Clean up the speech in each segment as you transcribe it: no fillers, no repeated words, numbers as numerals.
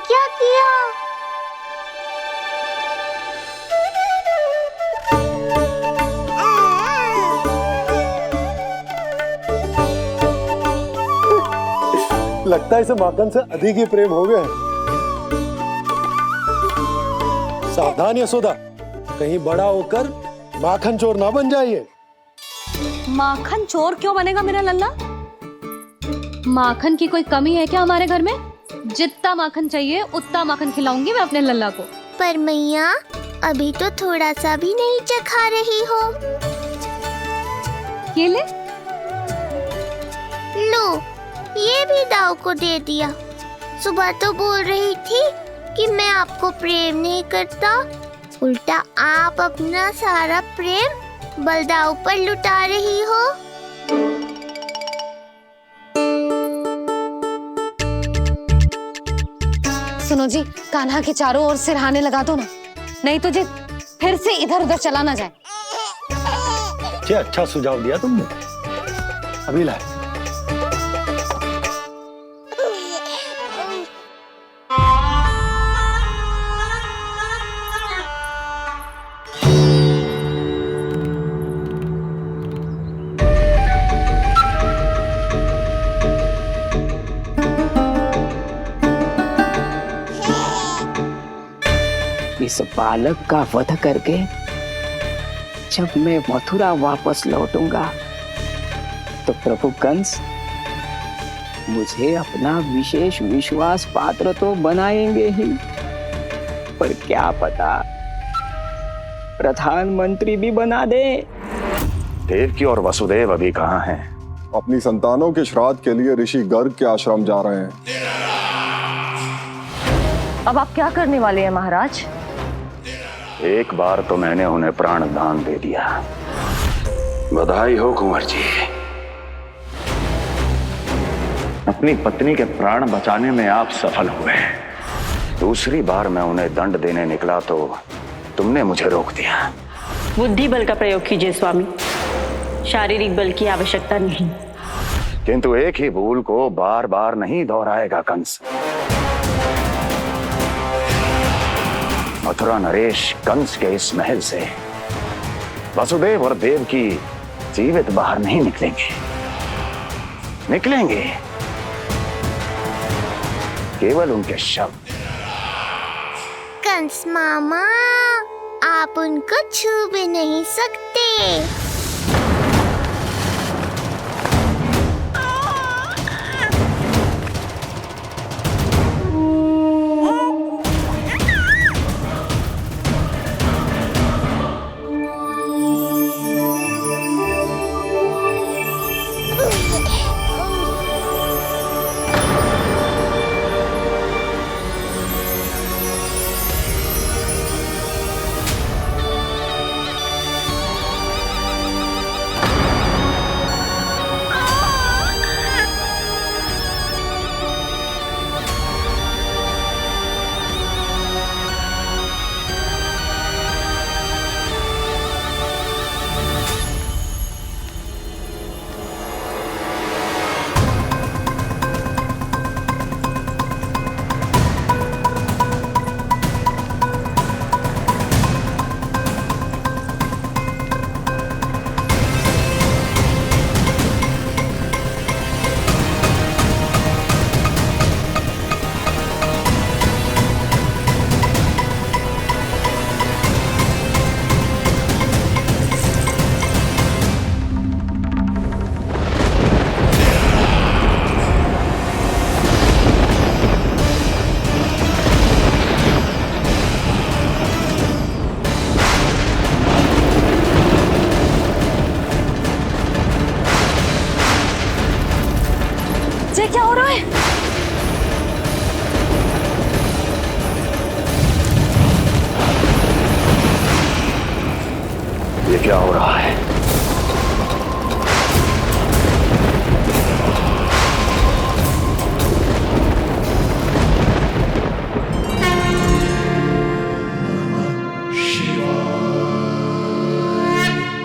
क्या किया? लगता है इसे माखन से अधिक ही प्रेम हो गया है। सावधान यशोदा, कहीं बड़ा होकर माखन चोर ना बन जाइए। माखन चोर क्यों बनेगा मेरा लल्ला? माखन की कोई कमी है क्या हमारे घर में? जितना माखन चाहिए उतना माखन खिलाऊंगी मैं अपने लल्ला को। पर मैया, अभी तो थोड़ा सा भी नहीं चखा रही हो। ये ले। लो, ये भी दाऊ को दे दिया। सुबह तो बोल रही थी कि मैं आपको प्रेम नहीं करता, उल्टा आप अपना सारा प्रेम बलदाऊ पर लुटा रही हो। सुनो जी, कान्हा के चारों ओर सिरहाने लगा दो ना, नहीं तो जी फिर से इधर उधर चला ना जाए। अच्छा सुझाव दिया तुमने। अभी लाए। इस बालक का वध करके जब मैं मथुरा वापस लौटूंगा तो प्रभु कंस मुझे अपना विशेष विश्वास पात्र तो बनाएंगे ही, पर क्या पता प्रधानमंत्री भी बना दे। देवकी और वसुदेव अभी कहाँ हैं? अपनी संतानों के श्राद्ध के लिए ऋषि गर्ग के आश्रम जा रहे हैं। अब आप क्या करने वाले हैं महाराज? एक बार तो मैंने उन्हें प्राण दान दे दिया। बधाई हो कुंवर जी, अपनी पत्नी के प्राण बचाने में आप सफल हुए। दूसरी बार मैं उन्हें दंड देने निकला तो तुमने मुझे रोक दिया। बुद्धि बल का प्रयोग कीजिए स्वामी, शारीरिक बल की आवश्यकता नहीं। किंतु एक ही भूल को बार बार नहीं दोहराएगा कंस। मथुरा नरेश कंस के इस महल से वसुदेव और देवकी जीवित बाहर नहीं निकलेंगे, केवल उनके शव। कंस मामा, आप उनको छू भी नहीं सकते। ये क्या हो रहा है? ये क्या हो रहा है?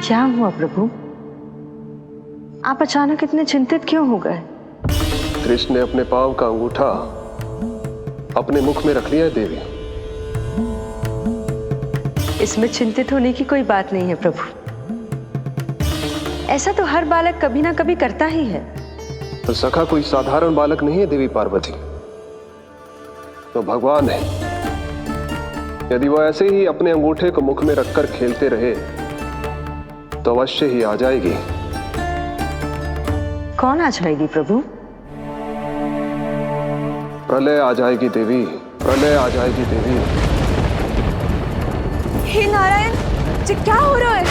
क्या हुआ प्रभु? आप अचानक इतने चिंतित क्यों हो गए? कृष्ण ने अपने पांव का अंगूठा अपने मुख में रख लिया है देवी। इसमें चिंतित होने की कोई बात नहीं है प्रभु। ऐसा तो हर बालक कभी ना कभी करता ही है। तो सखा कोई साधारण बालक नहीं है देवी पार्वती, तो भगवान है। यदि वो ऐसे ही अपने अंगूठे को मुख में रखकर खेलते रहे तो अवश्य ही आ जाएगी। कौन आ जाएगी प्रभु? प्रलय आ जाएगी देवी, प्रलय आ जाएगी देवी। हे नारायण जी, क्या हो रहा है?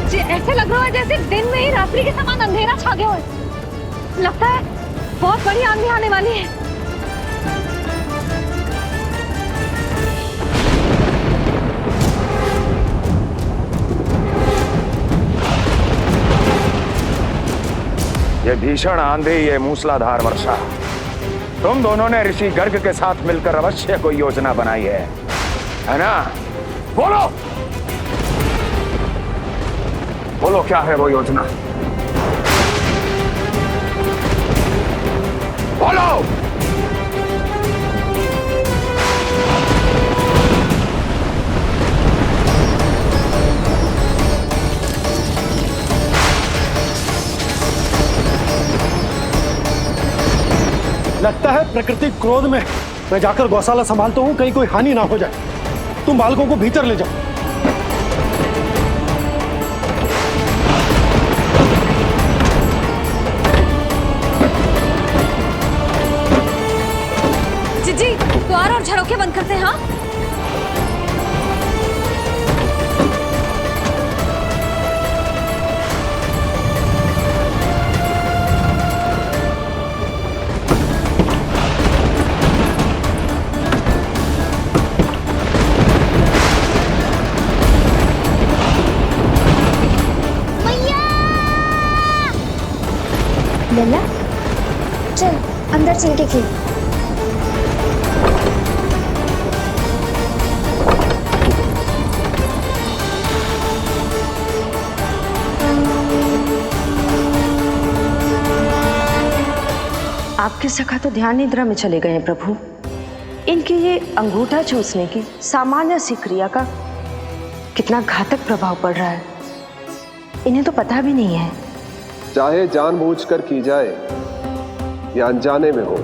जी ऐसे लग रहा है जैसे दिन में ही रात्रि के समान अंधेरा छा गया हो। लगता है बहुत बड़ी आंधी आने वाली है। ये भीषण आंधी, ये मूसलाधार वर्षा, तुम दोनों ने ऋषि गर्ग के साथ मिलकर अवश्य कोई योजना बनाई है ना? बोलो बोलो, क्या है वो योजना? बोलो। लगता है प्रकृति क्रोध में। मैं जाकर गौशाला संभालता हूँ, कहीं कोई हानि ना हो जाए। तुम बालकों को भीतर ले जाओ। जी द्वार और झरोखे बंद करते हैं। हाँ लल्ला, चल अंदर चल के खेल। आपके सखा तो ध्यान निद्रा में चले गए हैं प्रभु। इनकी ये अंगूठा चूसने की सामान्य सी क्रिया का कितना घातक प्रभाव पड़ रहा है, इन्हें तो पता भी नहीं है। चाहे जानबूझकर की जाए या अनजाने में हो,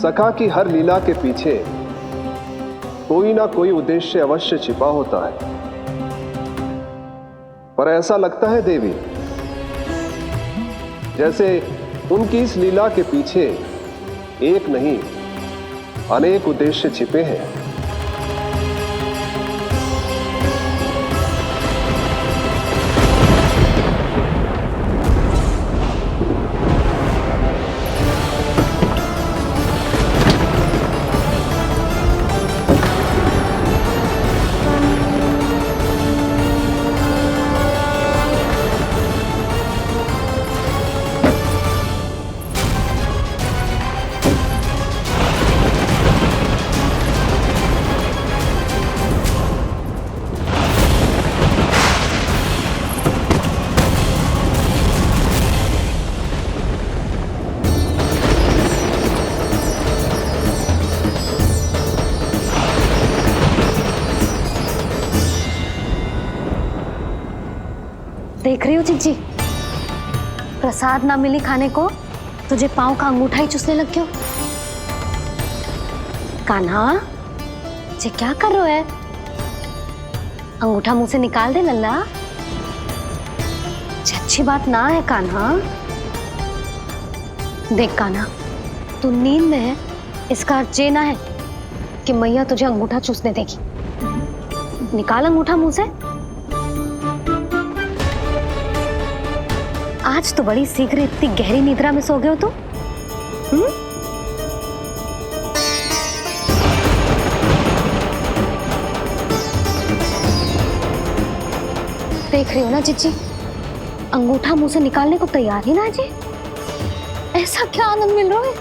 सखा की हर लीला के पीछे कोई ना कोई उद्देश्य अवश्य छिपा होता है। पर ऐसा लगता है देवी जैसे उनकी इस लीला के पीछे एक नहीं अनेक उद्देश्य छिपे हैं। देख रही हो चिज्जी, प्रसाद ना मिली खाने को, तुझे पाँव का अंगूठा ही चूसने लग गयो। कान्हा, ये क्या कर रहे है? अंगूठा मुंह से निकाल दे लल्ला। अच्छी बात ना है कान्हा। देख कान्हा, तू नींद में है, इसका अर्थ ये ना है कि मैया तुझे अंगूठा चूसने देगी। निकाल अंगूठा मुंह से। आज तो बड़ी शीघ्र इतनी गहरी निद्रा में सो गए हो तुम। देख रही हो ना जीजी, अंगूठा मुंह से निकालने को तैयार ही ना जी। ऐसा क्या आनंद मिल रहा है?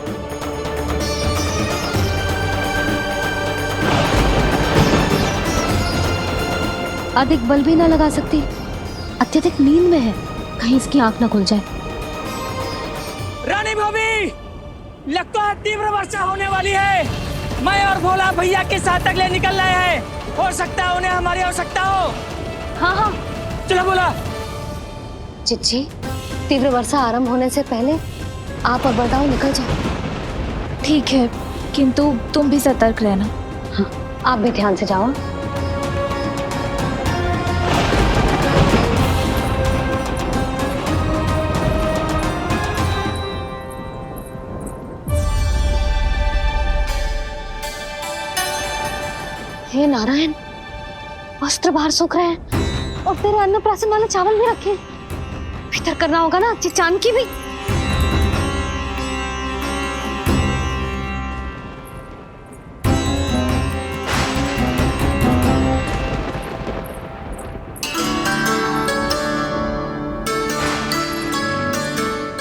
अधिक बल भी ना लगा सकती, अत्यधिक नींद में है। कहीं इसकी आंख ना खुल जाए। रानी भाभी, लगता है तीव्र वर्षा होने वाली है। मैं और भोला भैया के साथ अगले निकल रहे हैं। हो सकता है उन्हें हमारी आवश्यकता हो। हाँ हाँ चलो बोला। चिच्ची, तीव्र वर्षा आरंभ होने से पहले आप और बड़गांव निकल जाओ। ठीक है, किंतु तुम भी सतर्क रहना। हाँ, आप भी ध्यान से जाओ। हे नारायण, वस्त्र बाहर सूख रहे हैं और तेरे अन्नप्राशन वाले चावल भी रखे। भीतर करना होगा ना चिचान की भी।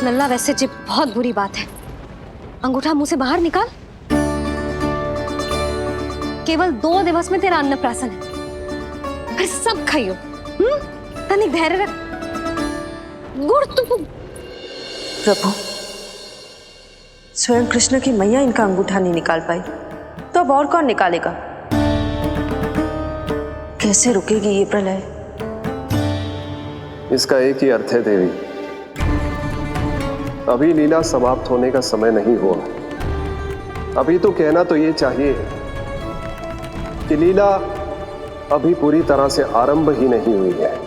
लल्ला, वैसे जी बहुत बुरी बात है। अंगूठा मुंह से बाहर निकाल। केवल 2 दिवस में तेरा अन्नप्राशन है, फिर सब खाइयो। तनिक धैर्य रख। गुड़ तू। प्रभु, स्वयं कृष्ण की मैया इनका अंगूठा नहीं निकाल पाई, तो अब और कौन निकालेगा? कैसे रुकेगी ये प्रलय? इसका एक ही अर्थ है देवी, अभी लीला समाप्त होने का समय नहीं हुआ। अभी तो कहना तो ये चाहिए कि लीला अभी पूरी तरह से आरंभ ही नहीं हुई है।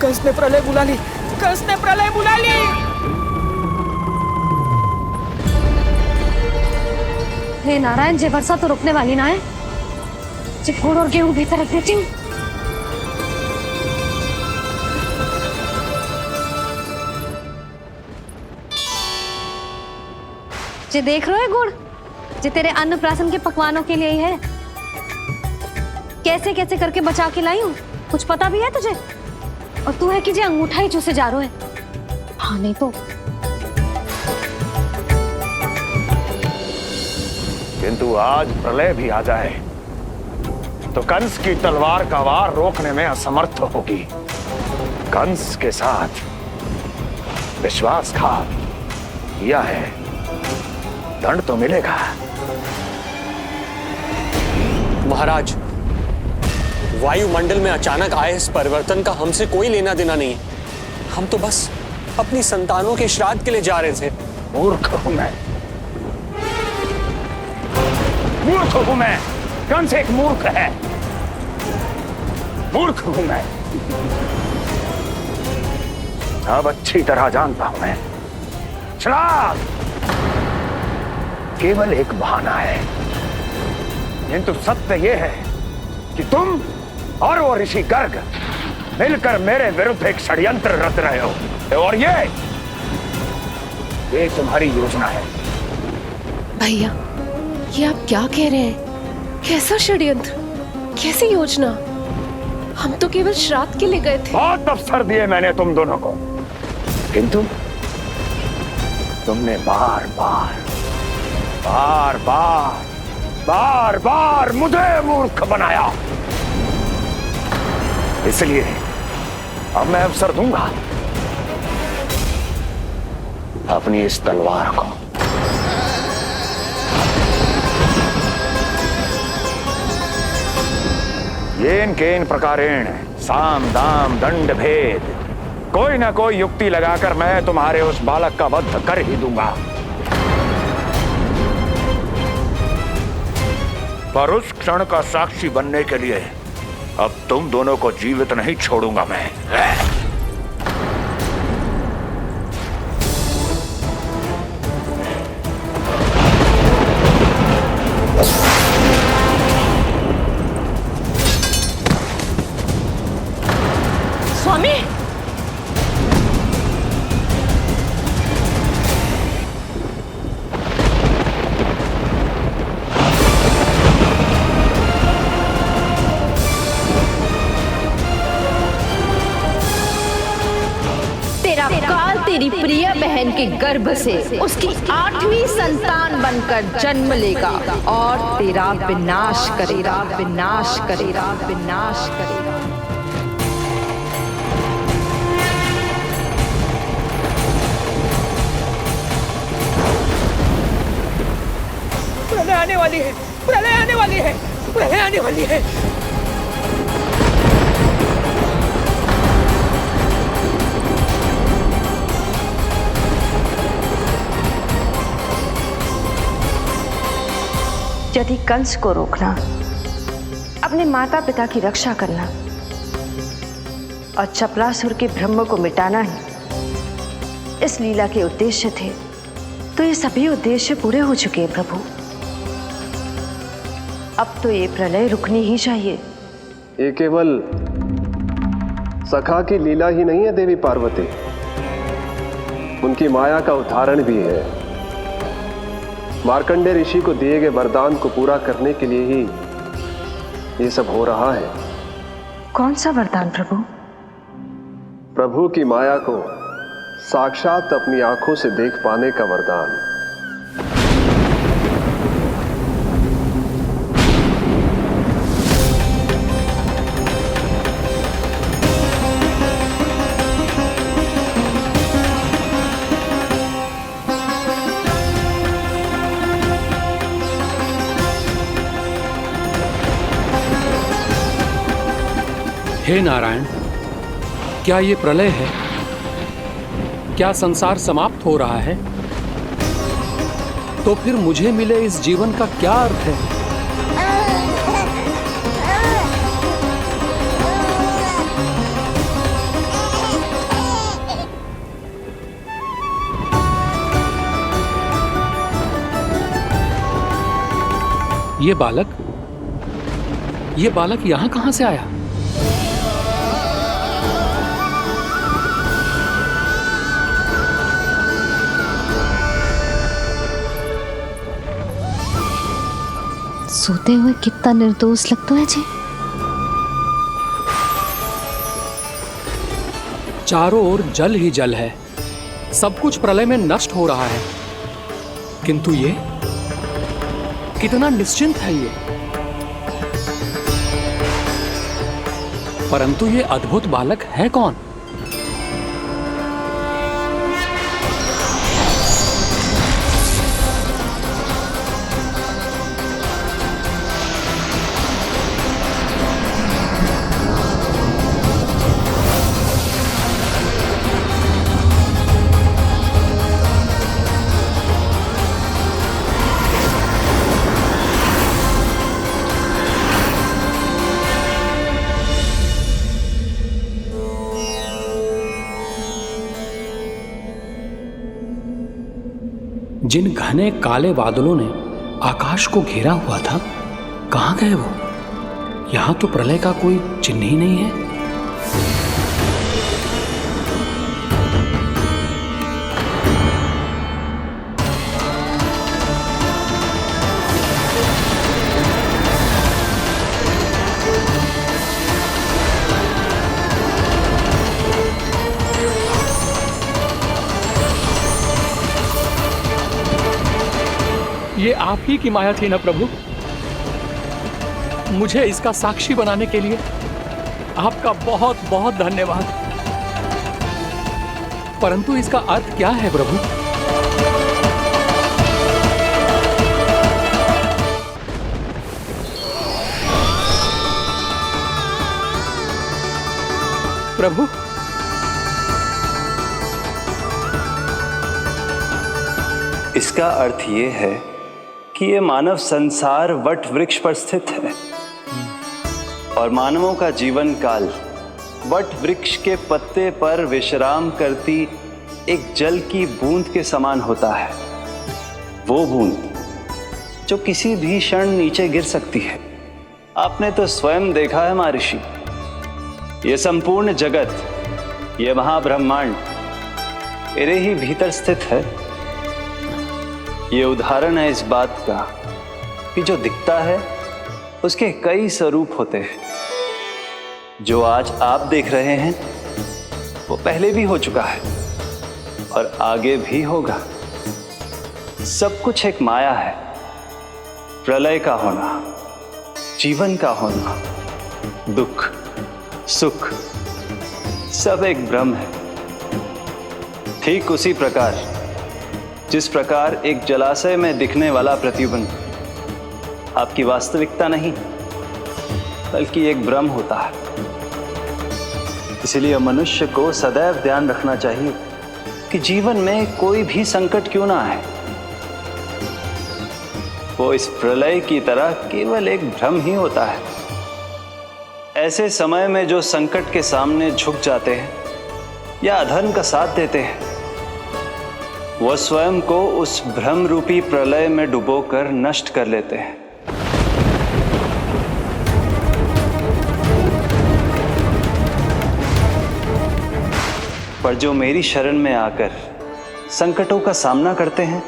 कंस ने प्रलय बुला ली। कंस ने प्रलय बुला ली। हे नारायण, जे वर्षा तो रुकने वाली ना है। जे गुड़ और गेहूं भीतर रख देती हूँ। जे देख रहे हो गुड़, जे तेरे अन्नप्राशन के पकवानों के लिए ही है। कैसे कैसे करके बचा के लाई हूँ, कुछ पता भी है तुझे? और तू है कि जे अंगूठा ही चूसे जा रहे है। हाँ नहीं तो। किंतु आज प्रलय भी आ जाए तो कंस की तलवार का वार रोकने में असमर्थ होगी। कंस के साथ विश्वासघात किया है, दंड तो मिलेगा। महाराज, वायुमंडल में अचानक आए इस परिवर्तन का हमसे कोई लेना देना नहीं है। हम तो बस अपनी संतानों के श्राद्ध के लिए जा रहे थे। मूर्ख हूं मैं, मूर्ख हूं मैं। कंस एक मूर्ख है, मूर्ख हूं मैं। अब अच्छी तरह जानता हूं मैं, श्राद्ध केवल एक बहाना है। किंतु सत्य यह है कि तुम और वो ऋषि गर्ग मिलकर मेरे विरुद्ध एक षड्यंत्र रच रहे हो, और ये तुम्हारी योजना है। भैया, ये आप क्या कह रहे हैं? कैसा षड्यंत्र, कैसी योजना? हम तो केवल श्राद्ध के लिए गए थे। बहुत अवसर दिए मैंने तुम दोनों को, किंतु तुमने बार बार मुझे मूर्ख बनाया। इसलिए अब मैं अवसर दूंगा अपनी इस तलवार को। येन केन प्रकारेण साम दाम दंड भेद, कोई ना कोई युक्ति लगाकर मैं तुम्हारे उस बालक का वध कर ही दूंगा। पर उस क्षण का साक्षी बनने के लिए अब तुम दोनों को जीवित नहीं छोड़ूंगा मैं। के गर्भ से उसकी 8वीं संतान बनकर जन्म लेगा और तेरा विनाश करेगा, विनाश करेगा, विनाश करेगा। प्रलय आने वाली है, प्रलय आने वाली है, प्रलय आने वाली है। यदि कंस को रोकना, अपने माता पिता की रक्षा करना और चपलासुर के ब्रह्म को मिटाना ही इस लीला के उद्देश्य थे, तो ये सभी उद्देश्य पूरे हो चुके हैं प्रभु। अब तो ये प्रलय रुकनी ही चाहिए। ये केवल सखा की लीला ही नहीं है देवी पार्वती, उनकी माया का उदाहरण भी है। मार्कंडेय ऋषि को दिए गए वरदान को पूरा करने के लिए ही ये सब हो रहा है। कौन सा वरदान प्रभु? प्रभु की माया को साक्षात अपनी आंखों से देख पाने का वरदान। हे नारायण, क्या ये प्रलय है? क्या संसार समाप्त हो रहा है? तो फिर मुझे मिले इस जीवन का क्या अर्थ है? ये बालक यहां कहां से आया? सोते हुए कितना निर्दोष लगता है जी। चारों ओर जल ही जल है, सब कुछ प्रलय में नष्ट हो रहा है, किंतु ये कितना निश्चिंत है ये। परंतु ये अद्भुत बालक है कौन? जिन घने काले बादलों ने आकाश को घेरा हुआ था, कहां गए वो? यहां तो प्रलय का कोई चिन्ह ही नहीं है। ये आप ही की माया थी ना प्रभु? मुझे इसका साक्षी बनाने के लिए आपका बहुत बहुत धन्यवाद। परंतु इसका अर्थ क्या है प्रभु? प्रभु, इसका अर्थ ये है कि ये मानव संसार वट वृक्ष पर स्थित है और मानवों का जीवन काल वट वृक्ष के पत्ते पर विश्राम करती एक जल की बूंद के समान होता है। वो बूंद जो किसी भी क्षण नीचे गिर सकती है। आपने तो स्वयं देखा है महर्षि, ये संपूर्ण जगत, ये महाब्रह्मांड मेरे ही भीतर स्थित है। ये उदाहरण है इस बात का कि जो दिखता है उसके कई स्वरूप होते हैं। जो आज आप देख रहे हैं वो पहले भी हो चुका है और आगे भी होगा। सब कुछ एक माया है। प्रलय का होना, जीवन का होना, दुख सुख सब एक भ्रम है। ठीक उसी प्रकार जिस प्रकार एक जलाशय में दिखने वाला प्रतिबिंब आपकी वास्तविकता नहीं बल्कि एक भ्रम होता है। इसलिए मनुष्य को सदैव ध्यान रखना चाहिए कि जीवन में कोई भी संकट क्यों ना आए, वो इस प्रलय की तरह केवल एक भ्रम ही होता है। ऐसे समय में जो संकट के सामने झुक जाते हैं या अधर्म का साथ देते हैं, वह स्वयं को उस भ्रम रूपी प्रलय में डुबोकर नष्ट कर लेते हैं। पर जो मेरी शरण में आकर संकटों का सामना करते हैं,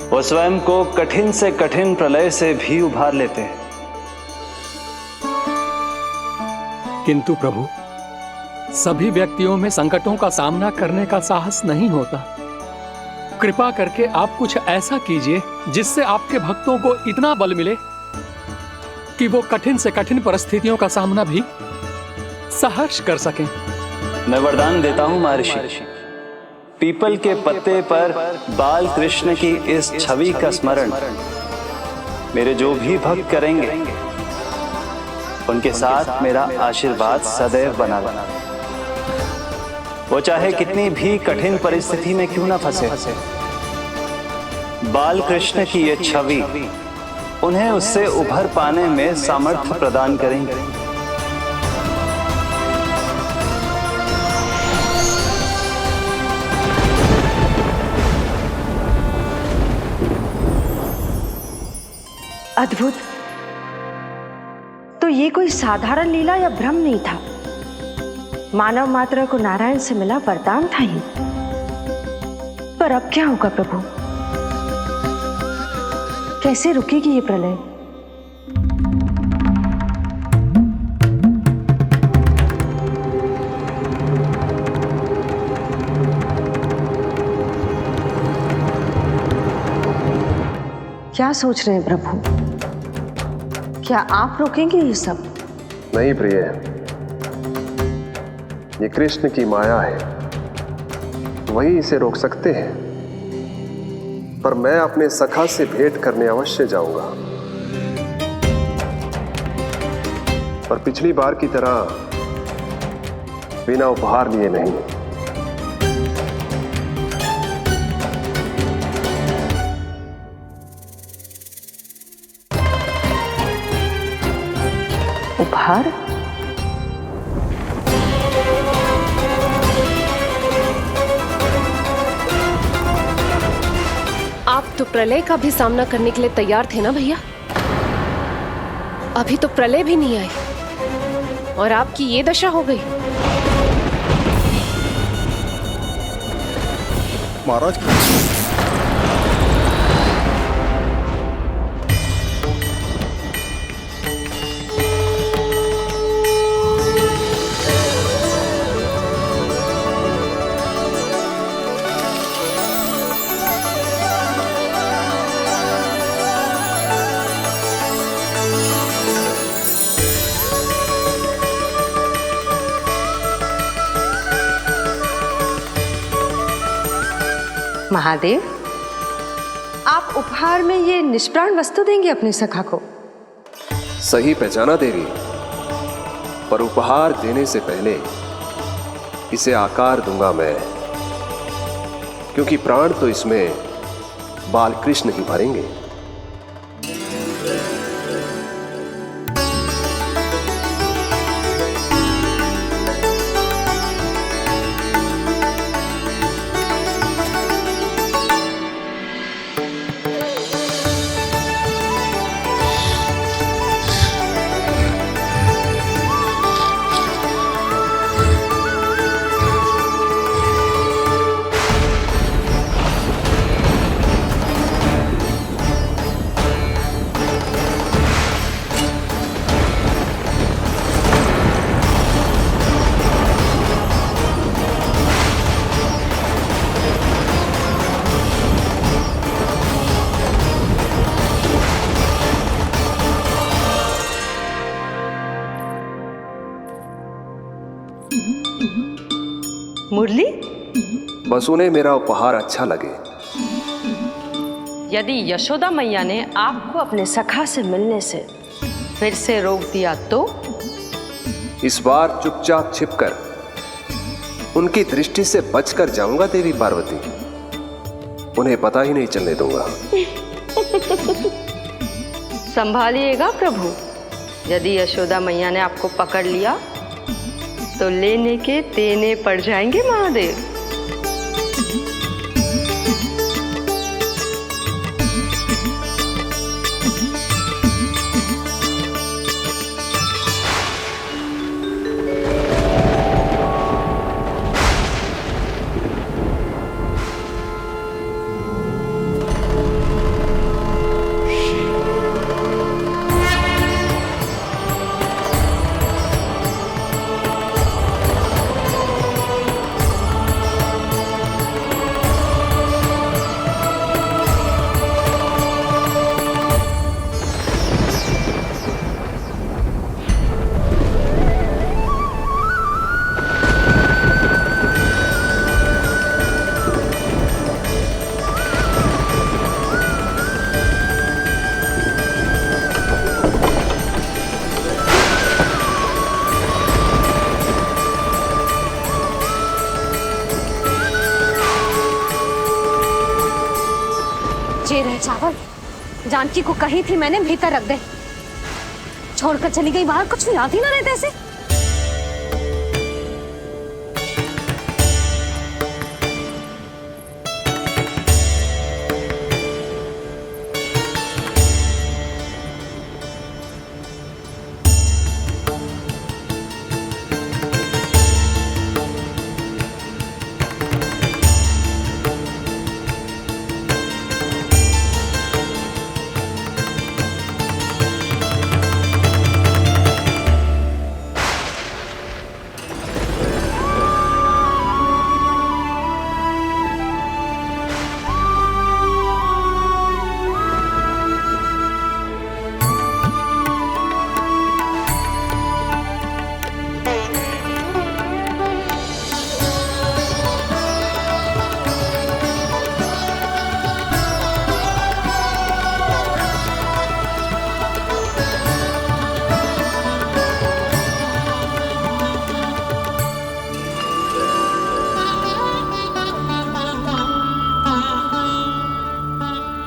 वो स्वयं को कठिन से कठिन प्रलय से भी उभार लेते हैं। किंतु प्रभु, सभी व्यक्तियों में संकटों का सामना करने का साहस नहीं होता। कृपा करके आप कुछ ऐसा कीजिए जिससे आपके भक्तों को इतना बल मिले कि वो कठिन से कठिन परिस्थितियों का सामना भी सहर्ष कर सकें। मैं वरदान देता हूं महर्षि, पीपल के पत्ते पर बाल कृष्ण की इस छवि का स्मरण मेरे जो भी भक्त करेंगे, उनके साथ मेरा आशीर्वाद सदैव बना रहना। वो चाहे कितनी भी कठिन परिस्थिति में क्यों ना फंसे, बाल कृष्ण की ये छवि उन्हें उससे उभर पाने में सामर्थ्य प्रदान करेंगे। अद्भुत। तो ये कोई साधारण लीला या भ्रम नहीं था, मानव मात्र को नारायण से मिला वरदान था ये। पर अब क्या होगा प्रभु? कैसे रुकेगी ये प्रलय? क्या सोच रहे हैं प्रभु? क्या आप रोकेंगे ये सब? नहीं प्रिय, ये कृष्ण की माया है, वही इसे रोक सकते हैं। पर मैं अपने सखा से भेंट करने अवश्य जाऊंगा। पर पिछली बार की तरह बिना उपहार लिए नहीं। उपहार? आप तो प्रलय का भी सामना करने के लिए तैयार थे ना भैया? अभी तो प्रलय भी नहीं आई और आपकी ये दशा हो गई। महाराज, महादेव, आप उपहार में ये निष्प्राण वस्तु देंगे अपने सखा को? सही पहचाना देवी, पर उपहार देने से पहले इसे आकार दूंगा मैं, क्योंकि प्राण तो इसमें बालकृष्ण ही भरेंगे। मुरली? बस उन्हें मेरा उपहार अच्छा लगे। यदि यशोदा मैया ने आपको अपने सखा से मिलने से फिर से रोक दिया तो? इस बार चुपचाप छिपकर उनकी दृष्टि से बचकर जाऊंगा देवी पार्वती। उन्हें पता ही नहीं चलने दूंगा। संभालिएगा प्रभु, यदि यशोदा मैया ने आपको पकड़ लिया तो लेने के देने पड़ जाएंगे महादेव। जे रहे चावल जानकी को कही थी मैंने भीतर रख दे, छोड़कर चली गई बाहर, कुछ याद ही ना रहते ऐसे।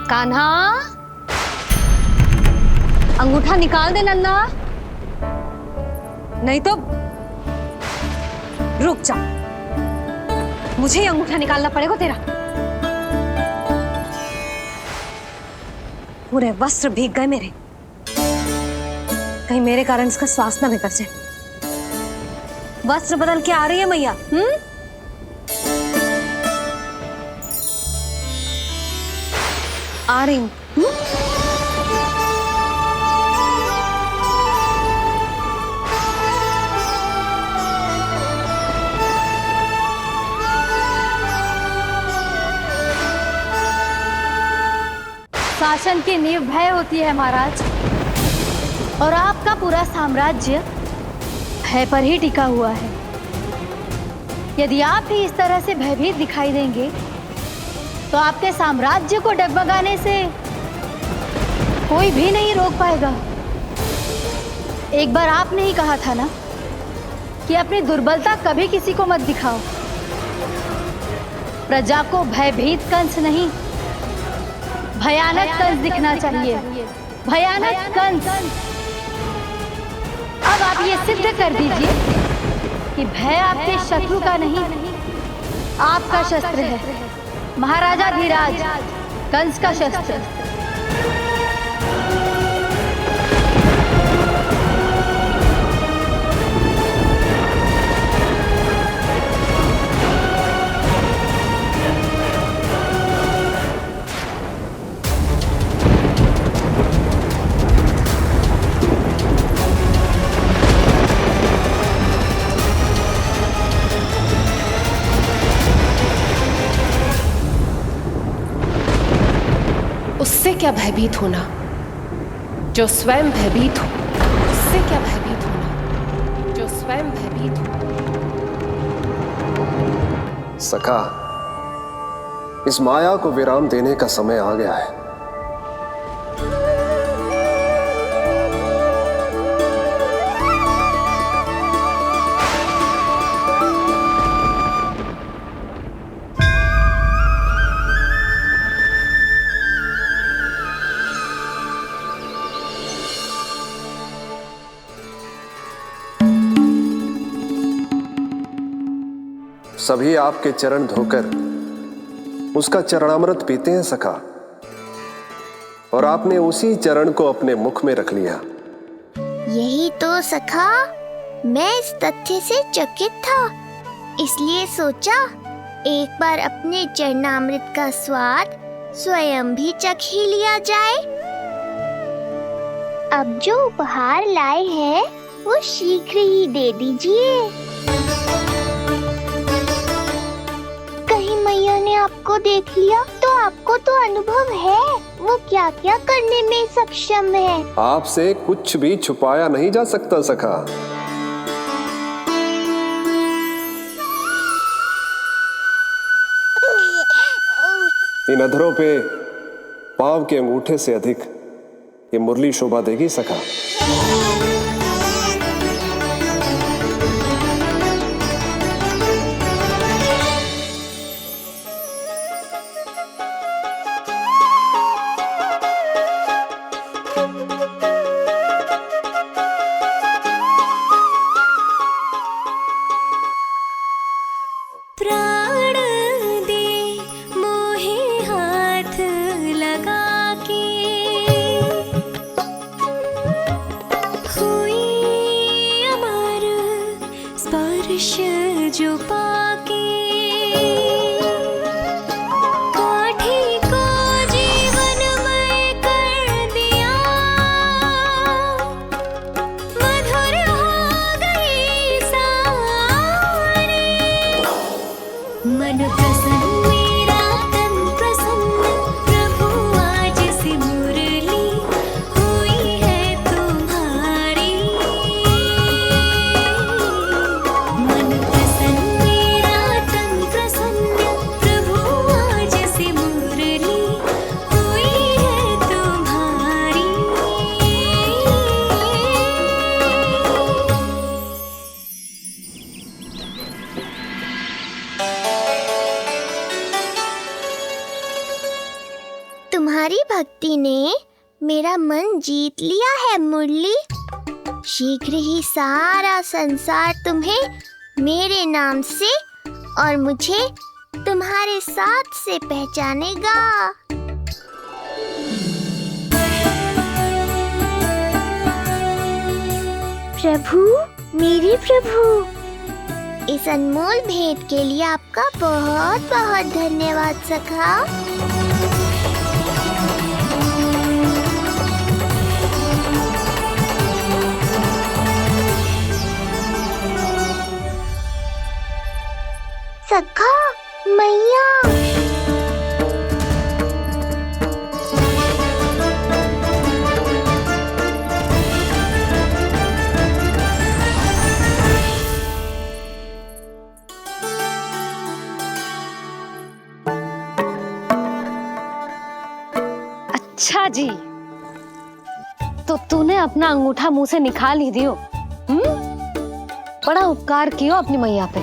कान्हा, अंगूठा निकाल दे नन्ना, नहीं तो रुक जा, मुझे ही अंगूठा निकालना पड़ेगा तेरा। पूरे वस्त्र भीग गए मेरे, कहीं मेरे कारण इसका श्वास ना बिगड़ जाए। वस्त्र बदल के आ रही है मैया। आ रही हूँ। शासन की नींव भय होती है महाराज, और आपका पूरा साम्राज्य भय पर ही टिका हुआ है। यदि आप ही इस तरह से भयभीत दिखाई देंगे तो आपके साम्राज्य को डगमगाने से कोई भी नहीं रोक पाएगा। एक बार आपने ही कहा था ना कि अपनी दुर्बलता कभी किसी को मत दिखाओ। प्रजा को भयभीत कंस नहीं, भयानक कंस दिखना चाहिए, भयानक कंस। अब आप ये सिद्ध कर दीजिए कि भय आपके शत्रु का नहीं, आपका शस्त्र है। महाराजा धीराज, कंस का शस्त्र। उससे क्या भयभीत होना जो स्वयं भयभीत हो, उससे क्या भयभीत होना जो स्वयं भयभीत हो। सखा, इस माया को विराम देने का समय आ गया है। सभी आपके चरण धोकर उसका चरणामृत पीते हैं सखा, और आपने उसी चरण को अपने मुख में रख लिया। यही तो सखा, मैं इस तथ्य से चकित था, इसलिए सोचा एक बार अपने चरणामृत का स्वाद स्वयं भी चख ही लिया जाए। अब जो उपहार लाए हैं वो शीघ्र ही दे दीजिए। कहीं मैया ने आपको देख लिया तो आपको तो अनुभव है वो क्या क्या करने में सक्षम है। आपसे कुछ भी छुपाया नहीं जा सकता सखा। इन अधरों पे पांव के अंगूठे से अधिक ये मुरली शोभा देगी सखा। जो पाके काठी को जीवनमय कर दिया, मधुर हो गई सारी। मन प्रसन्न मेरा तन प्रसन्न, प्रभु आज से मुरली हुई है तुम्हारी। तुम्हारी भक्ति ने मेरा मन जीत लिया है मुरली। शीघ्र ही सारा संसार तुम्हें मेरे नाम से और मुझे तुम्हारे साथ से पहचानेगा। प्रभु, मेरे प्रभु, इस अनमोल भेंट के लिए आपका बहुत बहुत धन्यवाद सखा। सखा, मैया, अच्छा जी, तो तूने अपना अंगूठा मुंह से निकाल ही दियो। बड़ा उपकार कियो अपनी मैया पे।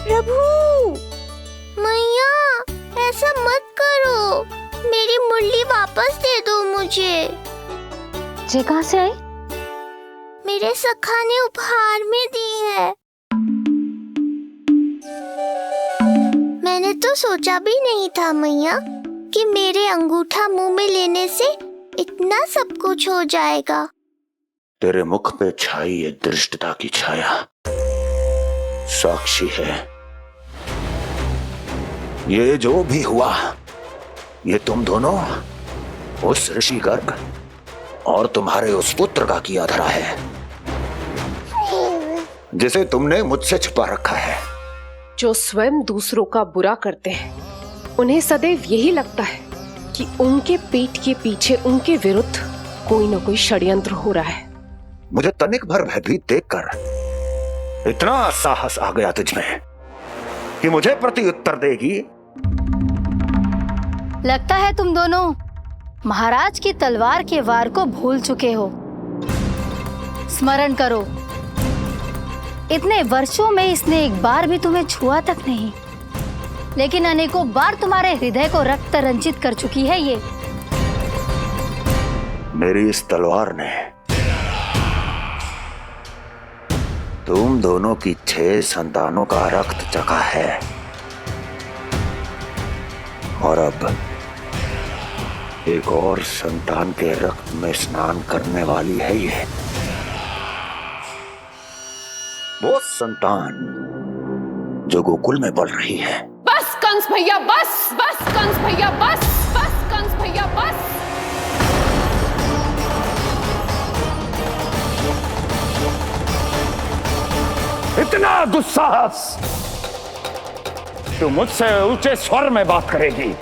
प्रभु, मैया, ऐसा मत करो, मेरी मुरली वापस दे दो मुझे। ये कहाँ से आई? मेरे सखा ने उपहार में दी है। मैंने तो सोचा भी नहीं था मैया कि मेरे अंगूठा मुंह में लेने से इतना सब कुछ हो जाएगा। तेरे मुख पे छाई ये दृष्टता की छाया साक्षी है। ये जो भी हुआ, ये तुम दोनों, उस ऋषि गर्ग और तुम्हारे उस पुत्र का किया धरा है, जिसे तुमने मुझसे छुपा रखा है। जो स्वयं दूसरों का बुरा करते हैं, उन्हें सदैव यही लगता है कि उनके पीठ के पीछे उनके विरुद्ध कोई न कोई षड्यंत्र हो रहा है। मुझे तनिक भर भयभीत देखकर इतना साहस आ गया तुझमें कि मुझे प्रति उत्तर देगी। लगता है तुम दोनों महाराज की तलवार के वार को भूल चुके हो। स्मरण करो, इतने वर्षों में इसने एक बार भी तुम्हें छुआ तक नहीं, लेकिन अनेकों बार तुम्हारे हृदय को रक्त रंजित कर चुकी है ये। मेरी इस तलवार ने तुम दोनों की 6 संतानों का रक्त चखा है और अब एक और संतान के रक्त में स्नान करने वाली है ये। वो संतान जो गोकुल में पल रही है। बस कंस भैया बस, बस कंस भैया बस, बस कंस भैया बस। इतना दुस्साहस, तू मुझसे ऊंचे स्वर में बात करेगी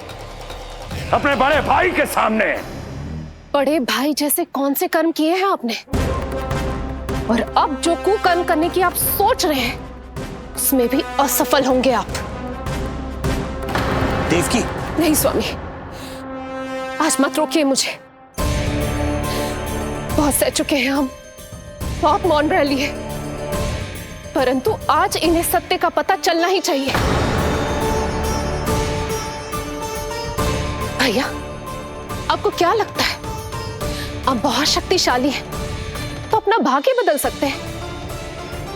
अपने बड़े भाई के सामने? बड़े भाई जैसे कौन से कर्म किए हैं आपने? और अब जो कुकर्म करने की आप सोच रहे हैं उसमें भी असफल होंगे आप। देवकी। नहीं स्वामी, आज मत रोकिए मुझे। बहुत सह चुके हैं हम, बहुत मौन रह लिए, परंतु आज इन्हें सत्य का पता चलना ही चाहिए। भैया, आपको क्या लगता है आप बहुत शक्तिशाली हैं तो अपना भाग्य बदल सकते हैं?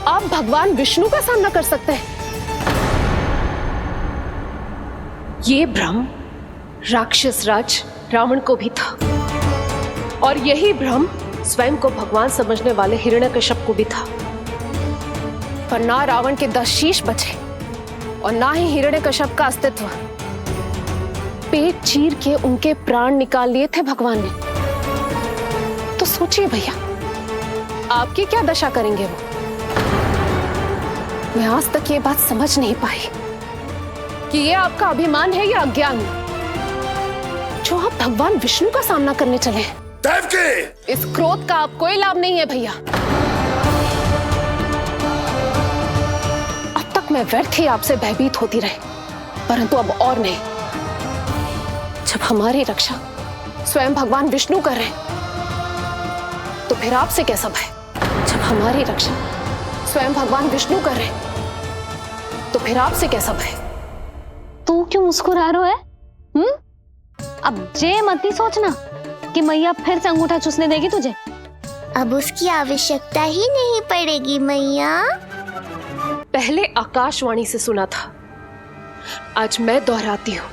आप भगवान विष्णु का सामना कर सकते हैं। ये भ्रम राक्षस राज रावण को भी था और यही भ्रम स्वयं को भगवान समझने वाले हिरण्यकश्यप को भी था। पर ना रावण के 10 शीश बचे और ना ही हिरण्यकश्यप का अस्तित्व। पेट चीर के उनके प्राण निकाल लिए थे भगवान ने। तो सोचिए भैया, आपकी क्या दशा करेंगे वो? मैं आज तक ये बात समझ नहीं पाई कि ये आपका अभिमान है या अज्ञान, जो आप भगवान विष्णु का सामना करने चले हैं। देवकी! इस क्रोध का आप कोई लाभ नहीं है भैया। अब तक मैं व्यर्थ ही आपसे भयभीत होती रही, परंतु अब और नहीं। जब हमारी रक्षा स्वयं भगवान विष्णु कर रहे हैं तो फिर आपसे कैसा भय? जब हमारी रक्षा स्वयं भगवान विष्णु कर रहे हैं तो फिर आपसे कैसा भय? तू क्यों मुस्कुरा रहा है? अब जे मत ही सोचना कि मैया फिर से अंगूठा चूसने देगी तुझे। अब उसकी आवश्यकता ही नहीं पड़ेगी मैया। पहले आकाशवाणी से सुना था, आज मैं दोहराती हूँ।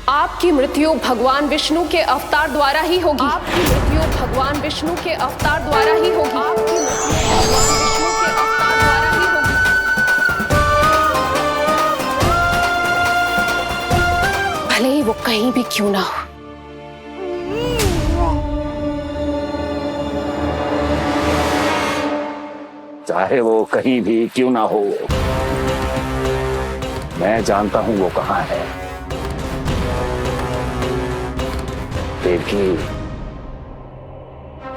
आपकी मृत्यु भगवान विष्णु के अवतार द्वारा ही होगी। आपकी मृत्यु भगवान विष्णु के अवतार द्वारा ही होगी। आपकी मृत्यु भगवान विष्णु के अवतार द्वारा ही होगी। भले ही वो कहीं भी क्यों ना हो। चाहे वो कहीं भी क्यों ना हो, मैं जानता हूं वो कहां है। देवकी,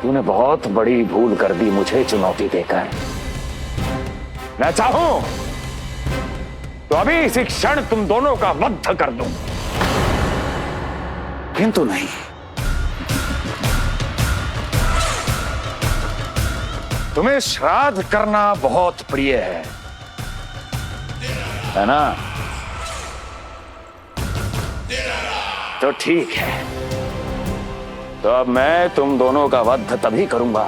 तूने बहुत बड़ी भूल कर दी मुझे चुनौती देकर। मैं चाहूं तो अभी इसी क्षण तुम दोनों का वध कर दूं, किंतु नहीं। तुम्हें श्राद्ध करना बहुत प्रिय है ना? तो ठीक है, तो अब मैं तुम दोनों का वध तभी करूंगा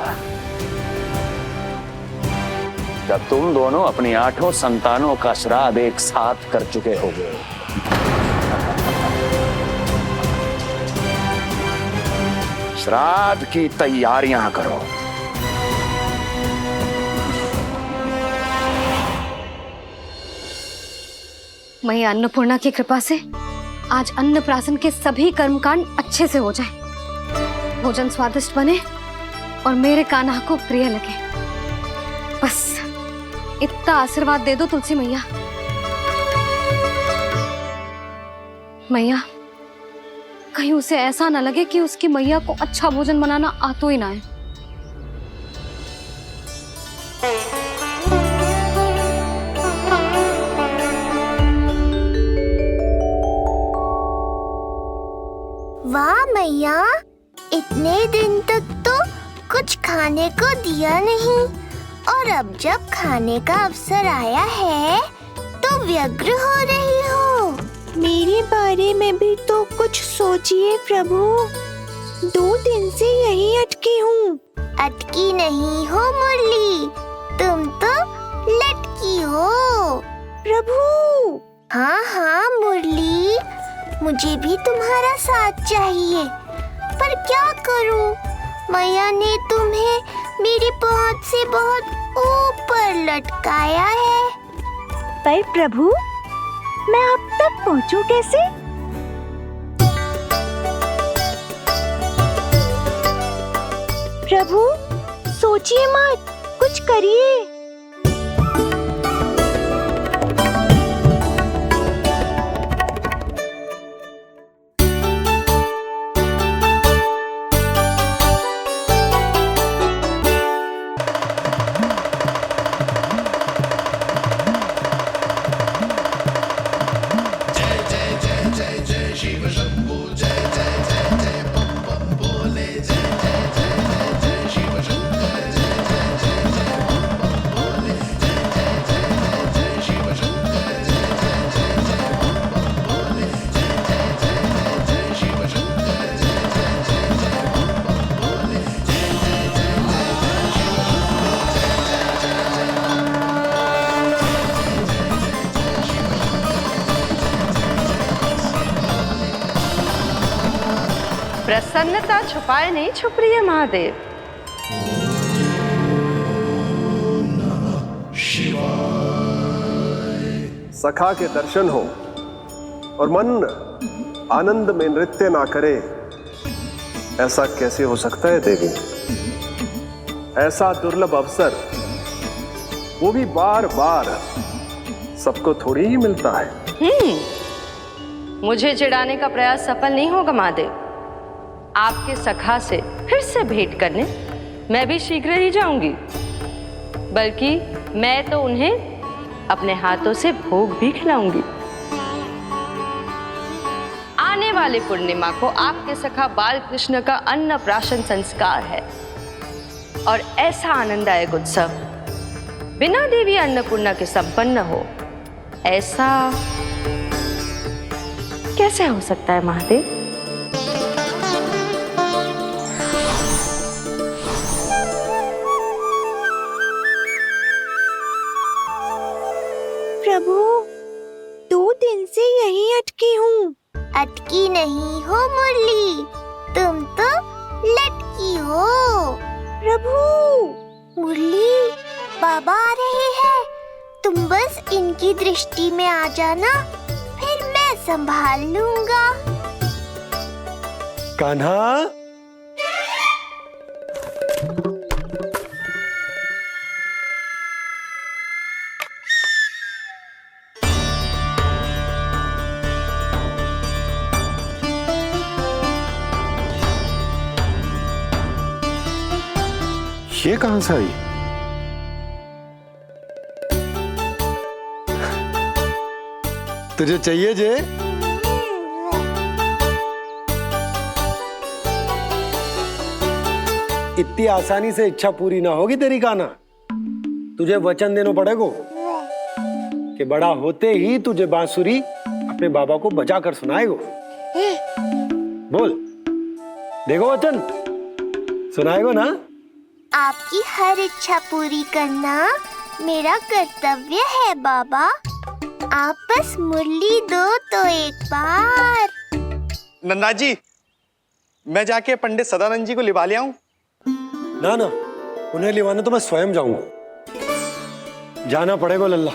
जब तुम दोनों अपनी 8 संतानों का श्राद्ध एक साथ कर चुके होगे। श्राद्ध की तैयारियां करो। मैया अन्नपूर्णा की कृपा से आज अन्नप्राशन के सभी कर्मकांड अच्छे से हो जाए, भोजन स्वादिष्ट बने और मेरे कान्हा को प्रिय लगे। बस इतना आशीर्वाद दे दो तुलसी मैया। मैया, कहीं उसे ऐसा ना लगे कि उसकी मैया को अच्छा भोजन बनाना आता ही ना है। वाह मैया, इतने दिन तक तो कुछ खाने को दिया नहीं, और अब जब खाने का अवसर आया है तो व्यग्र हो रही हो। मेरे बारे में भी तो कुछ सोचिए प्रभु, 2 दिन से यही अटकी हूँ। अटकी नहीं हो मुरली, तुम तो लटकी हो। प्रभु। हाँ हाँ मुरली, मुझे भी तुम्हारा साथ चाहिए, पर क्या करूं? मैया ने तुम्हें मेरी पहुंच से बहुत ऊपर लटकाया है। पर प्रभु, मैं अब तक पहुंचूं कैसे? प्रभु, सोचिए मत, कुछ करिए। प्रसन्नता छुपाए नहीं छुप रही है महादेव। सखा के दर्शन हो और मन आनंद में नृत्य ना करे, ऐसा कैसे हो सकता है देवी? ऐसा दुर्लभ अवसर वो भी बार बार सबको थोड़ी ही मिलता है। मुझे चिढ़ाने का प्रयास सफल नहीं होगा महादेव। आपके सखा से फिर से भेंट करने मैं भी शीघ्र ही जाऊंगी, बल्कि मैं तो उन्हें अपने हाथों से भोग भी खिलाऊंगी। आने वाले पूर्णिमा को आपके सखा बाल कृष्ण का अन्नप्राशन संस्कार है, और ऐसा आनंददायक उत्सव बिना देवी अन्नपूर्णा के संपन्न हो, ऐसा कैसे हो सकता है महादेव? प्रभु, 2 दिन से यही अटकी हूँ। अटकी नहीं हो मुरली, तुम तो लटकी हो। प्रभु। मुरली, बाबा आ रहे हैं, तुम बस इनकी दृष्टि में आ जाना, फिर मैं संभाल लूंगा। कान्हा, ये कहां से आई? तुझे चाहिए जे? इतनी आसानी से इच्छा पूरी ना होगी तेरी कान्हा। तुझे वचन देना पड़ेगा कि बड़ा होते ही तुझे बांसुरी अपने बाबा को बजा कर सुनाएगो। बोल, देखो वचन सुनाएगो ना? आपकी हर इच्छा पूरी करना मेरा कर्तव्य है बाबा। आप बस मुरली दो तो एक बार। नन्ना जी, मैं जाके पंडित सदानंद जी को लिवा ले आऊं? ना ना, उन्हें लिवाने तो मैं स्वयं जाऊंगा। जाना पड़ेगा लल्ला,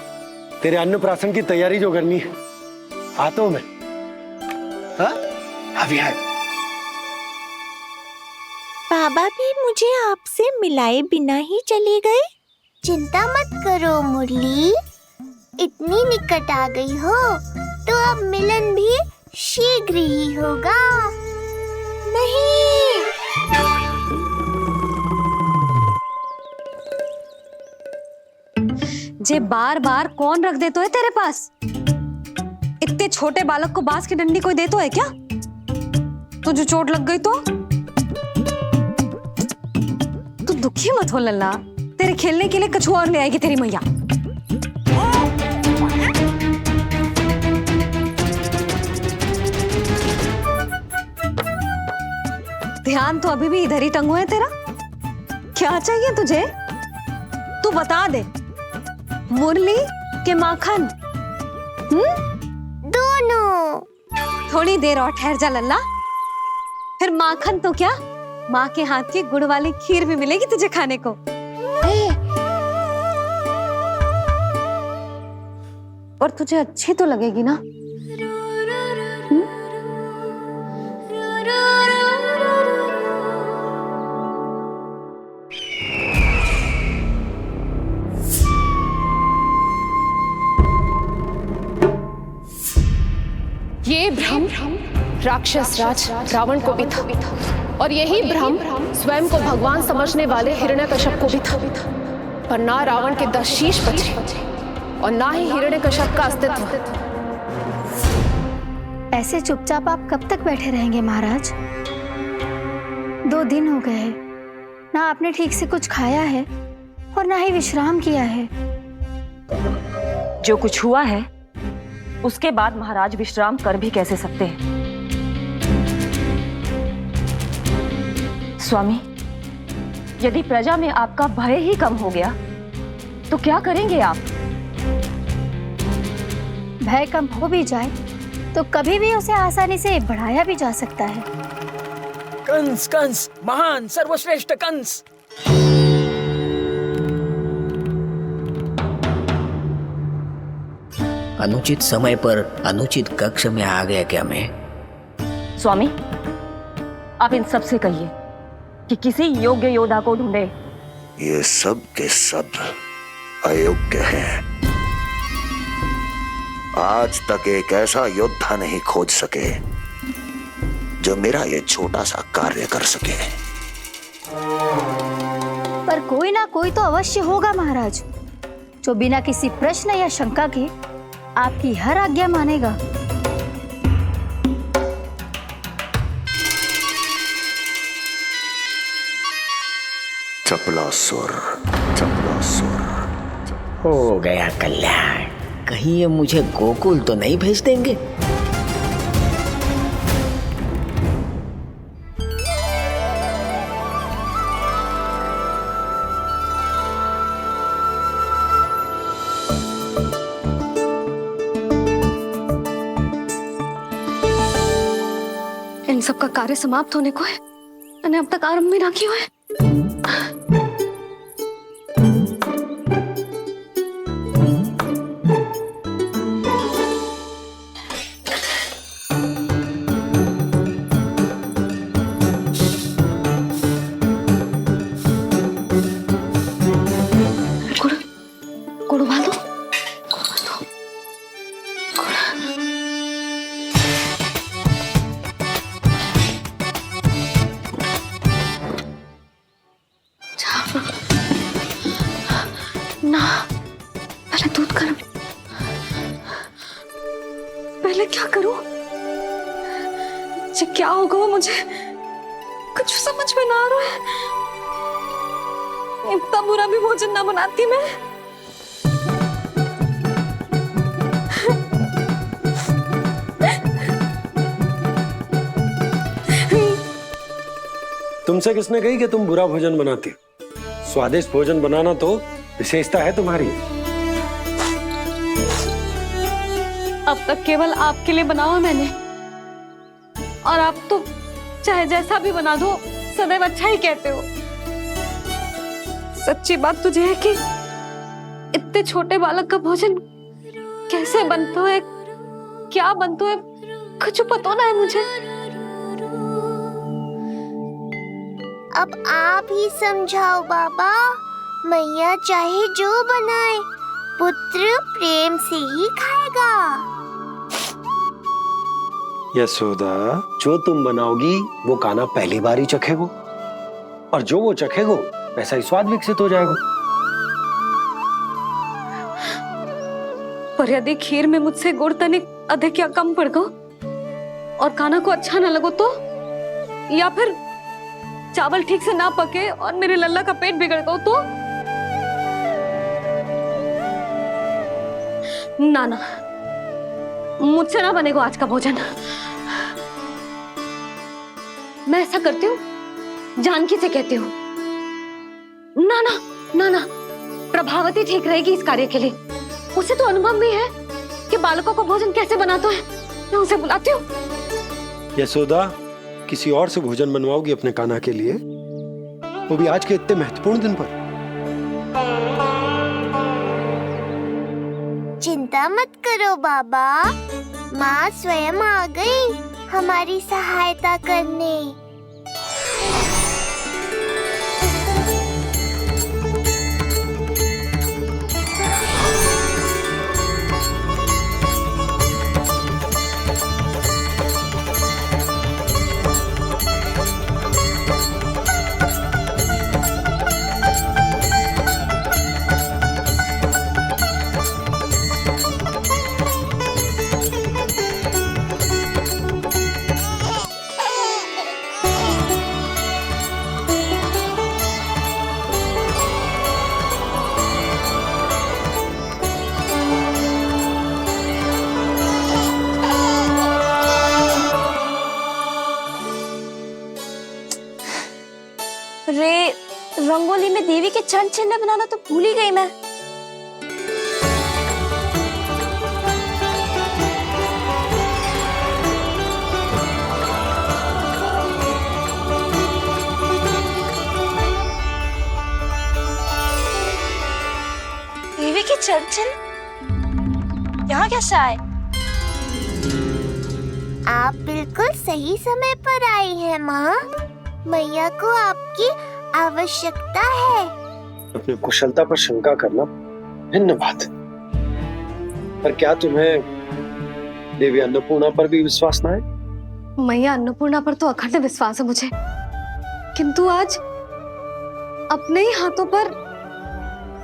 तेरे अन्नप्राशन की तैयारी जो करनी है। आता हूं मैं। हाँ? अभी है। बाबा भी मुझे आपसे मिलाए बिना ही चले गए। चिंता मत करो मुरली, इतनी निकट आ गई हो तो अब मिलन भी शीघ्र ही होगा। नहीं। जे बार बार कौन रख दे तो है तेरे पास? इतने छोटे बालक को बांस की डंडी कोई दे तो है क्या? तुझे चोट लग गई तो? तू दुखी मत हो लल्ला, तेरे खेलने के लिए कछुआ और ले आएगी तेरी मैया। ध्यान तो अभी भी इधर ही टंगो है तेरा। क्या चाहिए तुझे? तू बता दे, मुरली के माखन? दोनों। थोड़ी देर और ठहर जा लल्ला, फिर माखन तो क्या, माँ के हाथ की गुड़ वाली खीर भी मिलेगी तुझे खाने को। और तुझे अच्छी तो लगेगी ना? ये भ्रम राक्षस राज रावण को भी था, और यही भ्रम स्वयं को भगवान समझने वाले हिरण्यकश्यप को भी था। पर ना रावण के 10 शीश बचे और ना ही हिरण्यकश्यप का अस्तित्व। ऐसे चुपचाप आप कब तक बैठे रहेंगे महाराज? 2 दिन हो गए, ना आपने ठीक से कुछ खाया है और ना ही विश्राम किया है। जो कुछ हुआ है उसके बाद महाराज विश्राम कर भी कैसे सकते हैं? स्वामी, यदि प्रजा में आपका भय ही कम हो गया तो क्या करेंगे आप? भय कम हो भी जाए तो कभी भी उसे आसानी से बढ़ाया भी जा सकता है। कंस कंस, महान सर्वश्रेष्ठ कंस। अनुचित समय पर अनुचित कक्ष में आ गया क्या मैं? स्वामी, आप इन सब से कहिए कि किसी योग्य योद्धा को ढूंढे। ये सब के सब अयोग्य हैं। आज तक एक ऐसा योद्धा नहीं खोज सके जो मेरा ये छोटा सा कार्य कर सके। पर कोई ना कोई तो अवश्य होगा महाराज, जो बिना किसी प्रश्न या शंका के आपकी हर आज्ञा मानेगा। चपलासुर, चपलासुर। हो गया कल्याण। कहीं ये मुझे गोकुल तो नहीं भेज देंगे? इन सब का कार्य समाप्त होने को है, मैंने अब तक आरंभ भी ना किया है। गुड़ उबाल दो। ना, पहले दूध गर्म। पहले क्या करूं? क्या होगा वो मुझे कुछ समझ में ना आ रहा है। इतना बुरा भी भोजन ना बनाती मैं। तुमसे किसने कही कि तुम बुरा भोजन बनाती? स्वादिष्ट भोजन बनाना तो विशेषता है तुम्हारी। अब तक केवल आपके लिए बनाओ मैंने, और आप तो चाहे जैसा भी बना दो सदैव अच्छा ही कहते हो। सच्ची बात तुझे है कि इतने छोटे बालक का भोजन कैसे बनता है, क्या बनता है, कुछ पता ना है मुझे। अब आप ही समझाओ बाबा। मैया चाहे जो बनाए, पुत्र प्रेम से ही खाएगा। यशोदा, जो तुम बनाओगी वो कान्हा पहली बार ही चखेगो, और जो वो चखेगो वैसा ही स्वाद विकसित हो जाएगा। पर यदि खीर में मुझसे गुड़ तनिक अधिक या कम पड़ गो और कान्हा को अच्छा ना लगो तो, या फिर चावल ठीक से ना पके और मेरे लल्ला का पेट बिगड़ गो तो? ना ना, मुझसे ना बनेगा आज का भोजन। मैं ऐसा करती हूँ, जानकी से कहती हूँ। ना ना ना ना, प्रभावती ठीक रहेगी इस कार्य के लिए। उसे तो अनुभव भी है कि बालकों को भोजन कैसे बनाता है। मैं उसे बुलाती हूँ। यशोदा, किसी और से भोजन बनवाओगी अपने कान्हा के लिए, वो भी आज के इतने महत्वपूर्ण दिन पर? चिंता मत करो बाबा, माँ स्वयं आ गई हमारी सहायता करने। रे, रंगोली में देवी के चरण चिन्ह बनाना तो भूल ही गई मैं। देवी के चरण चिन्ह यहाँ कैसे आए? आप बिल्कुल सही समय पर आई हैं माँ। मैया को आपकी आवश्यकता है। अपनी कुशलता पर शंका करना भिन्न बात, पर क्या तुम्हें देवी अन्नपूर्णा पर भी विश्वास ना है? मैया अन्नपूर्णा पर तो अखंड विश्वास है मुझे, किंतु आज अपने ही हाथों पर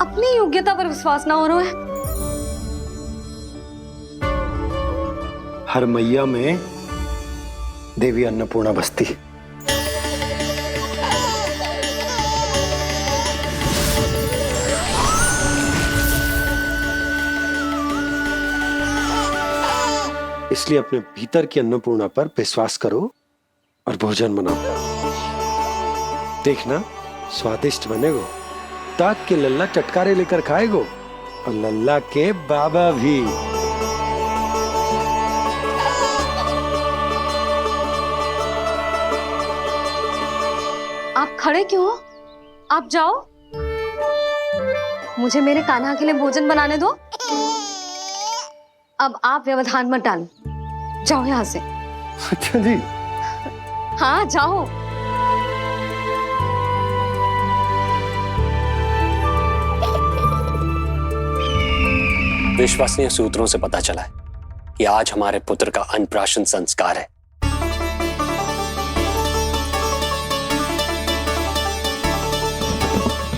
अपनी योग्यता पर विश्वास ना हो रहा है। हर मैया में देवी अन्नपूर्णा बसती है। इसलिए अपने भीतर की अन्नपूर्णा पर विश्वास करो और भोजन बनाओ। देखना स्वादिष्ट बनेगो, ताक के लल्ला चटकारे लेकर खाएगो और लल्ला के बाबा भी। आप खड़े क्यों हो? आप जाओ, मुझे मेरे कान्हा के लिए भोजन बनाने दो। अब आप व्यवधान मत डालो, जाओ यहाँ से। अच्छा जी। हाँ जाओ। विश्वसनीय सूत्रों से पता चला है कि आज हमारे पुत्र का अन्नप्राशन संस्कार है।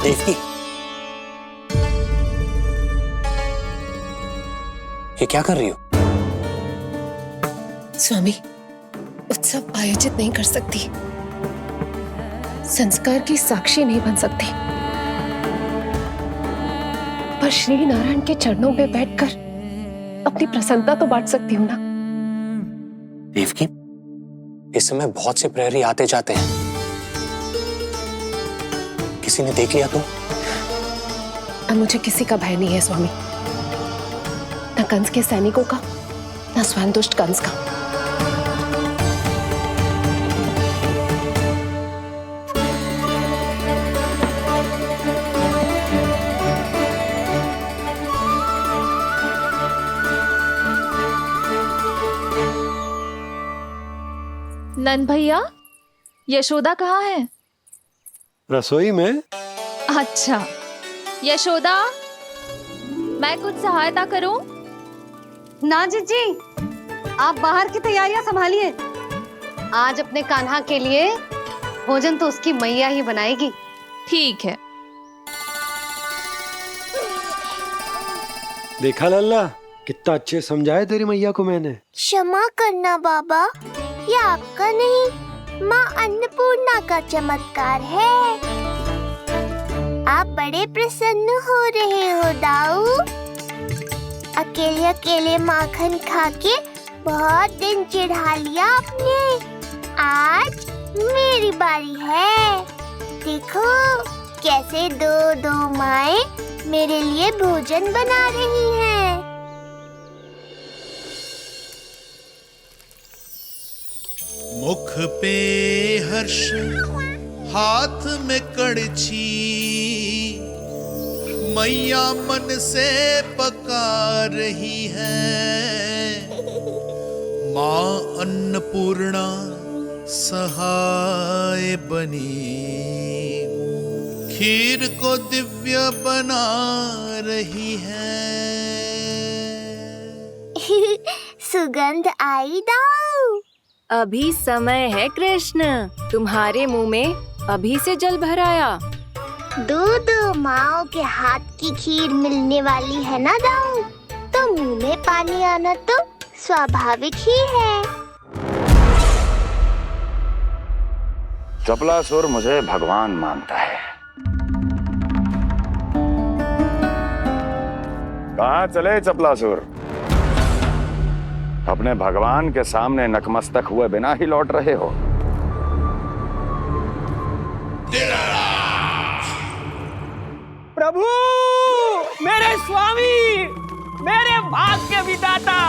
देवकी, ये क्या कर रही हो? स्वामी, उत्सव आयोजित नहीं कर सकती, संस्कार की साक्षी नहीं बन सकती, पर श्री नारायण के चरणों में बैठकर अपनी प्रसन्नता तो बांट सकती हूँ ना। देवकी, इस समय बहुत से प्रहरी आते जाते हैं, किसी ने देख लिया तो? अब मुझे किसी का भय नहीं है स्वामी, न कंस के सैनिकों का, न स्वयं दुष्ट कंस का। नंद भैया, यशोदा कहाँ है? रसोई में। अच्छा, यशोदा, मैं कुछ सहायता करूं? ना जीजी, आप बाहर की तैयारियां संभालिए। आज अपने कान्हा के लिए भोजन तो उसकी मैया ही बनाएगी। ठीक है। देखा लल्ला, कितना अच्छे समझाया तेरी मैया को मैंने। क्षमा करना बाबा, ये आपका नहीं, माँ अन्नपूर्णा का चमत्कार है। आप बड़े प्रसन्न हो रहे हो दाऊ। अकेले अकेले माखन खा के बहुत दिन चिढ़ा लिया आपने। आज मेरी बारी है। देखो कैसे दो दो माएं मेरे लिए भोजन बना रही हैं। मुख पे हर्ष, हाथ में कड़छी, मैया मन से पका रही है। माँ अन्नपूर्णा सहाय बनी, खीर को दिव्य बना रही है। सुगंध आई दाऊ। अभी समय है कृष्ण, तुम्हारे मुंह में अभी से जल भर आया। दो माओ के हाथ की खीर मिलने वाली है ना दाऊ, तो मुंह में पानी आना तो स्वाभाविक ही है। चपलासुर मुझे भगवान मानता है। कहाँ चले चपलासुर? अपने भगवान के सामने नतमस्तक हुए बिना ही लौट रहे हो। प्रभु, मेरे स्वामी, मेरे भाग्य विधाता।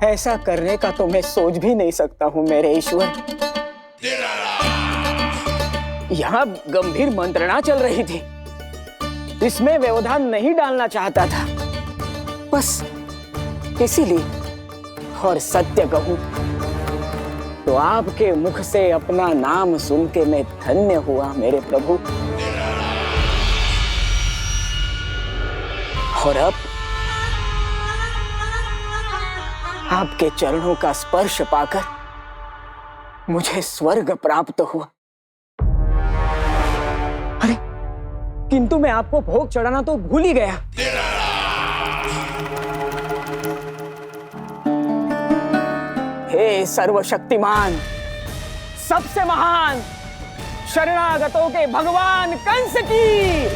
ऐसा करने का तो मैं सोच भी नहीं सकता हूँ मेरे ईश्वर। यहाँ गंभीर मंत्रणा चल रही थी, इसमें व्यवधान नहीं डालना चाहता था, बस इसीलिए। और सत्य कहूं तो आपके मुख से अपना नाम सुन के मैं धन्य हुआ मेरे प्रभु। और अब आपके चरणों का स्पर्श पाकर मुझे स्वर्ग प्राप्त हुआ। अरे किंतु मैं आपको भोग चढ़ाना तो भूल ही गया। हे सर्वशक्तिमान, सबसे महान, शरणागतों के भगवान कंस की,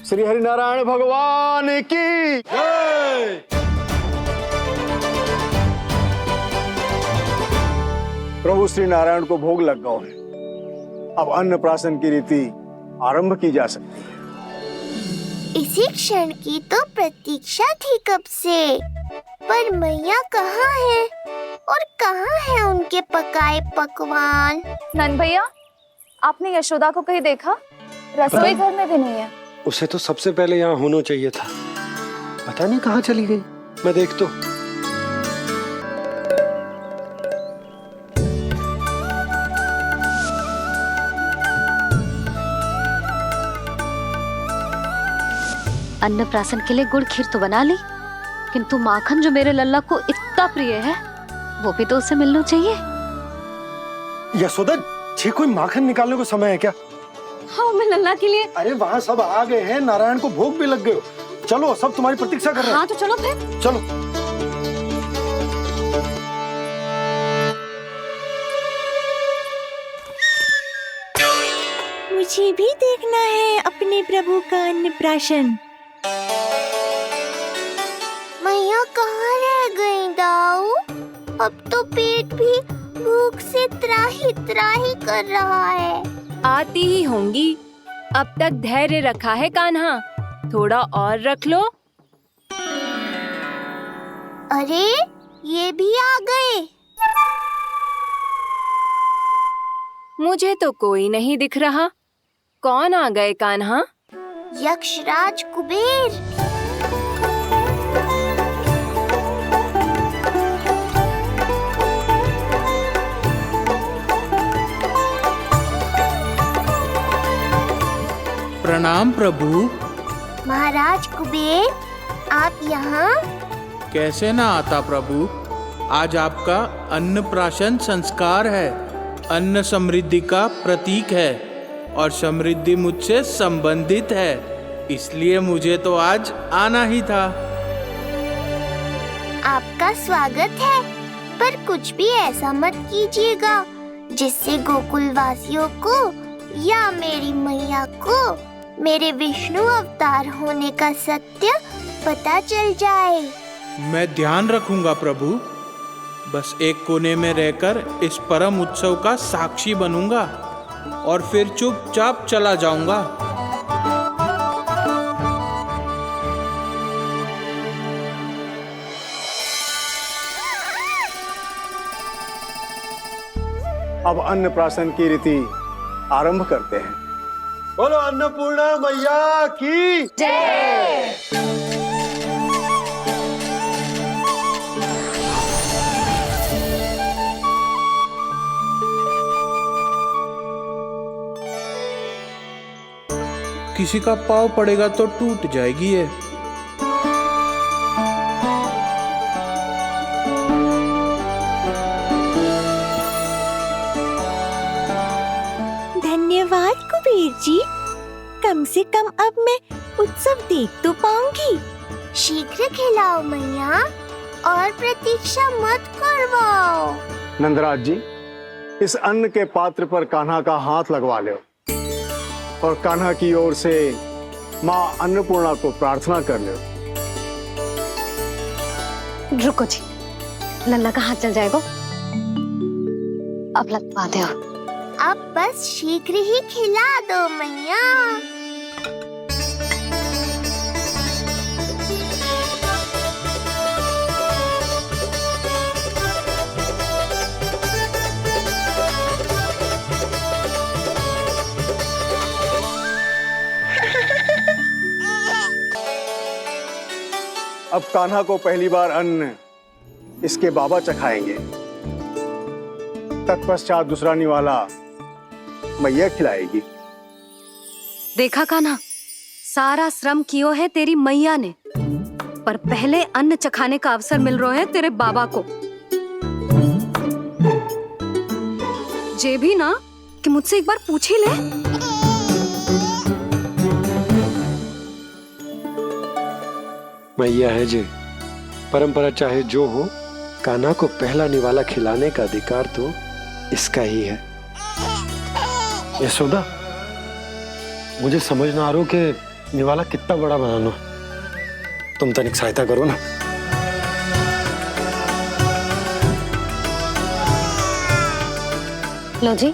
श्री हरिनारायण भगवान की जय। प्रभु श्री नारायण को भोग लग गया है, अब अन्नप्राशन की रीति आरंभ की जा सकती है। इसी क्षण की तो प्रतीक्षा थी कब से, पर मैया कहाँ है और कहाँ है उनके पकाए पकवान? नंद भैया, आपने यशोदा को कहीं देखा? रसोई घर में भी नहीं है। उसे तो सबसे पहले यहाँ होना चाहिए था, पता नहीं कहाँ चली गई। मैं देख तो। अन्नप्राशन के लिए गुड़ खीर तो बना ली, किंतु माखन जो मेरे लल्ला को इतना प्रिय है वो भी तो उसे मिलना चाहिए। यशोदा जी, कोई माखन निकालने को समय है क्या? हाँ, मैं लल्ला के लिए। अरे वहाँ सब आ गए हैं, नारायण को भोग भी लग गए हो। चलो, सब तुम्हारी प्रतीक्षा कर रहे हैं। हाँ तो चलो फिर। चलो। मुझे भी देखना है अपने प्रभु का अन्नप्राशन। मैया कहाँ रह गई दाऊ? अब तो पेट भी भूख से त्राही त्राही कर रहा है। आती ही होंगी, अब तक धैर्य रखा है कान्हा, थोड़ा और रख लो। अरे ये भी आ गए। मुझे तो कोई नहीं दिख रहा, कौन आ गए कान्हा? यक्षराज कुबेर। प्रणाम प्रभु। महाराज कुबेर, आप यहाँ? कैसे ना आता प्रभु। आज आपका अन्नप्राशन संस्कार है। अन्न समृद्धि का प्रतीक है और समृद्धि मुझसे संबंधित है, इसलिए मुझे तो आज आना ही था। आपका स्वागत है, पर कुछ भी ऐसा मत कीजिएगा जिससे गोकुल वासियों को या मेरी मैया को मेरे विष्णु अवतार होने का सत्य पता चल जाए। मैं ध्यान रखूंगा प्रभु। बस एक कोने में रहकर इस परम उत्सव का साक्षी बनूंगा और फिर चुपचाप चला जाऊंगा। अब अन्नप्राशन की रीति आरंभ करते हैं। बोलो अन्नपूर्णा मैया की जय। किसी का पाँव पड़ेगा तो टूट जाएगी ये। धन्यवाद कुबेर जी, कम से कम अब मैं उत्सव देख तो पाऊंगी। शीघ्र खिलाओ मैया और प्रतीक्षा मत करवाओ। नंदराज जी, इस अन्न के पात्र पर कान्हा का हाथ लगवा लो और कान्हा की ओर से माँ अन्नपूर्णा को प्रार्थना कर लो। रुको जी, लल्ला का हाथ चल जाएगा। अब लगवा दो। अब बस शीघ्र ही खिला दो मैया। अब कान्हा को पहली बार अन्न इसके बाबा चखाएंगे। तत्पश्चात दूसरा निवाला मैया खिलाएगी। देखा कान्हा, सारा श्रम कियो है तेरी मैया ने, पर पहले अन्न चखाने का अवसर मिल रहा है तेरे बाबा को। जे भी ना कि मुझसे एक बार पूछ ही ले। मैया है जे, परंपरा चाहे जो हो, कान्हा को पहला निवाला खिलाने का अधिकार तो इसका ही है। यशोदा, मुझे समझ ना आ रहा कि निवाला कितना बड़ा बनाना। तुम तनिक सहायता करो ना। लो जी,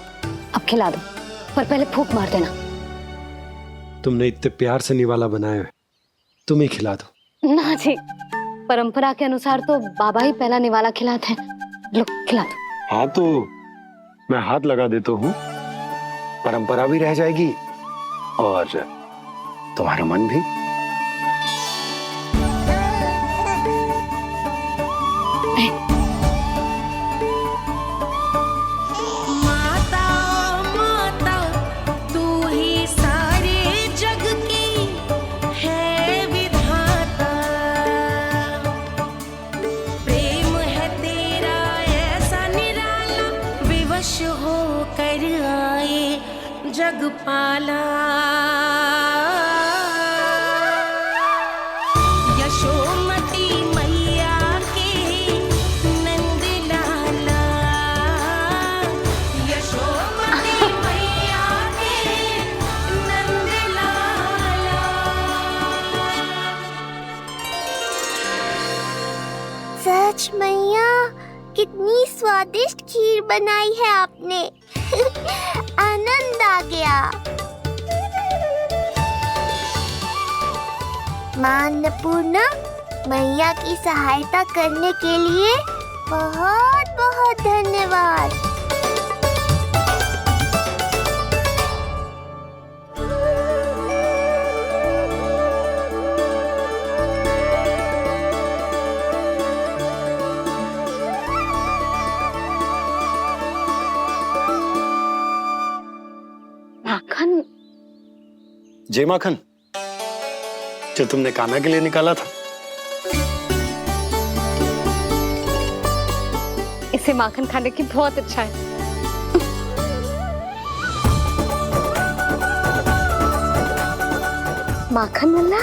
अब खिला दो, पर पहले फूंक मार देना। तुमने इतने प्यार से निवाला बनाया है, तुम ही खिला दो। ना जी, परंपरा के अनुसार तो बाबा ही पहला निवाला खिलाते हैं। लो खिला दो। हाँ तो मैं हाथ लगा देता हूँ, परंपरा भी रह जाएगी और तुम्हारा मन भी। माता माता तू ही सारे जग की है विधाता, प्रेम है तेरा ऐसा निराला, विवश होकर आए जग पाला। यशोमती मैया के नंद लाला, यशोमती मैया के नंद लाला। सच मैया, कितनी स्वादिष्ट खीर बनाई है आपने। आनंद आ गया। मां अन्नपूर्णा, मैया की सहायता करने के लिए बहुत बहुत धन्यवाद। जे माखन जो तुमने कान्हा के लिए निकाला था। इसे माखन खाने की बहुत अच्छा है। माखन लल्ला,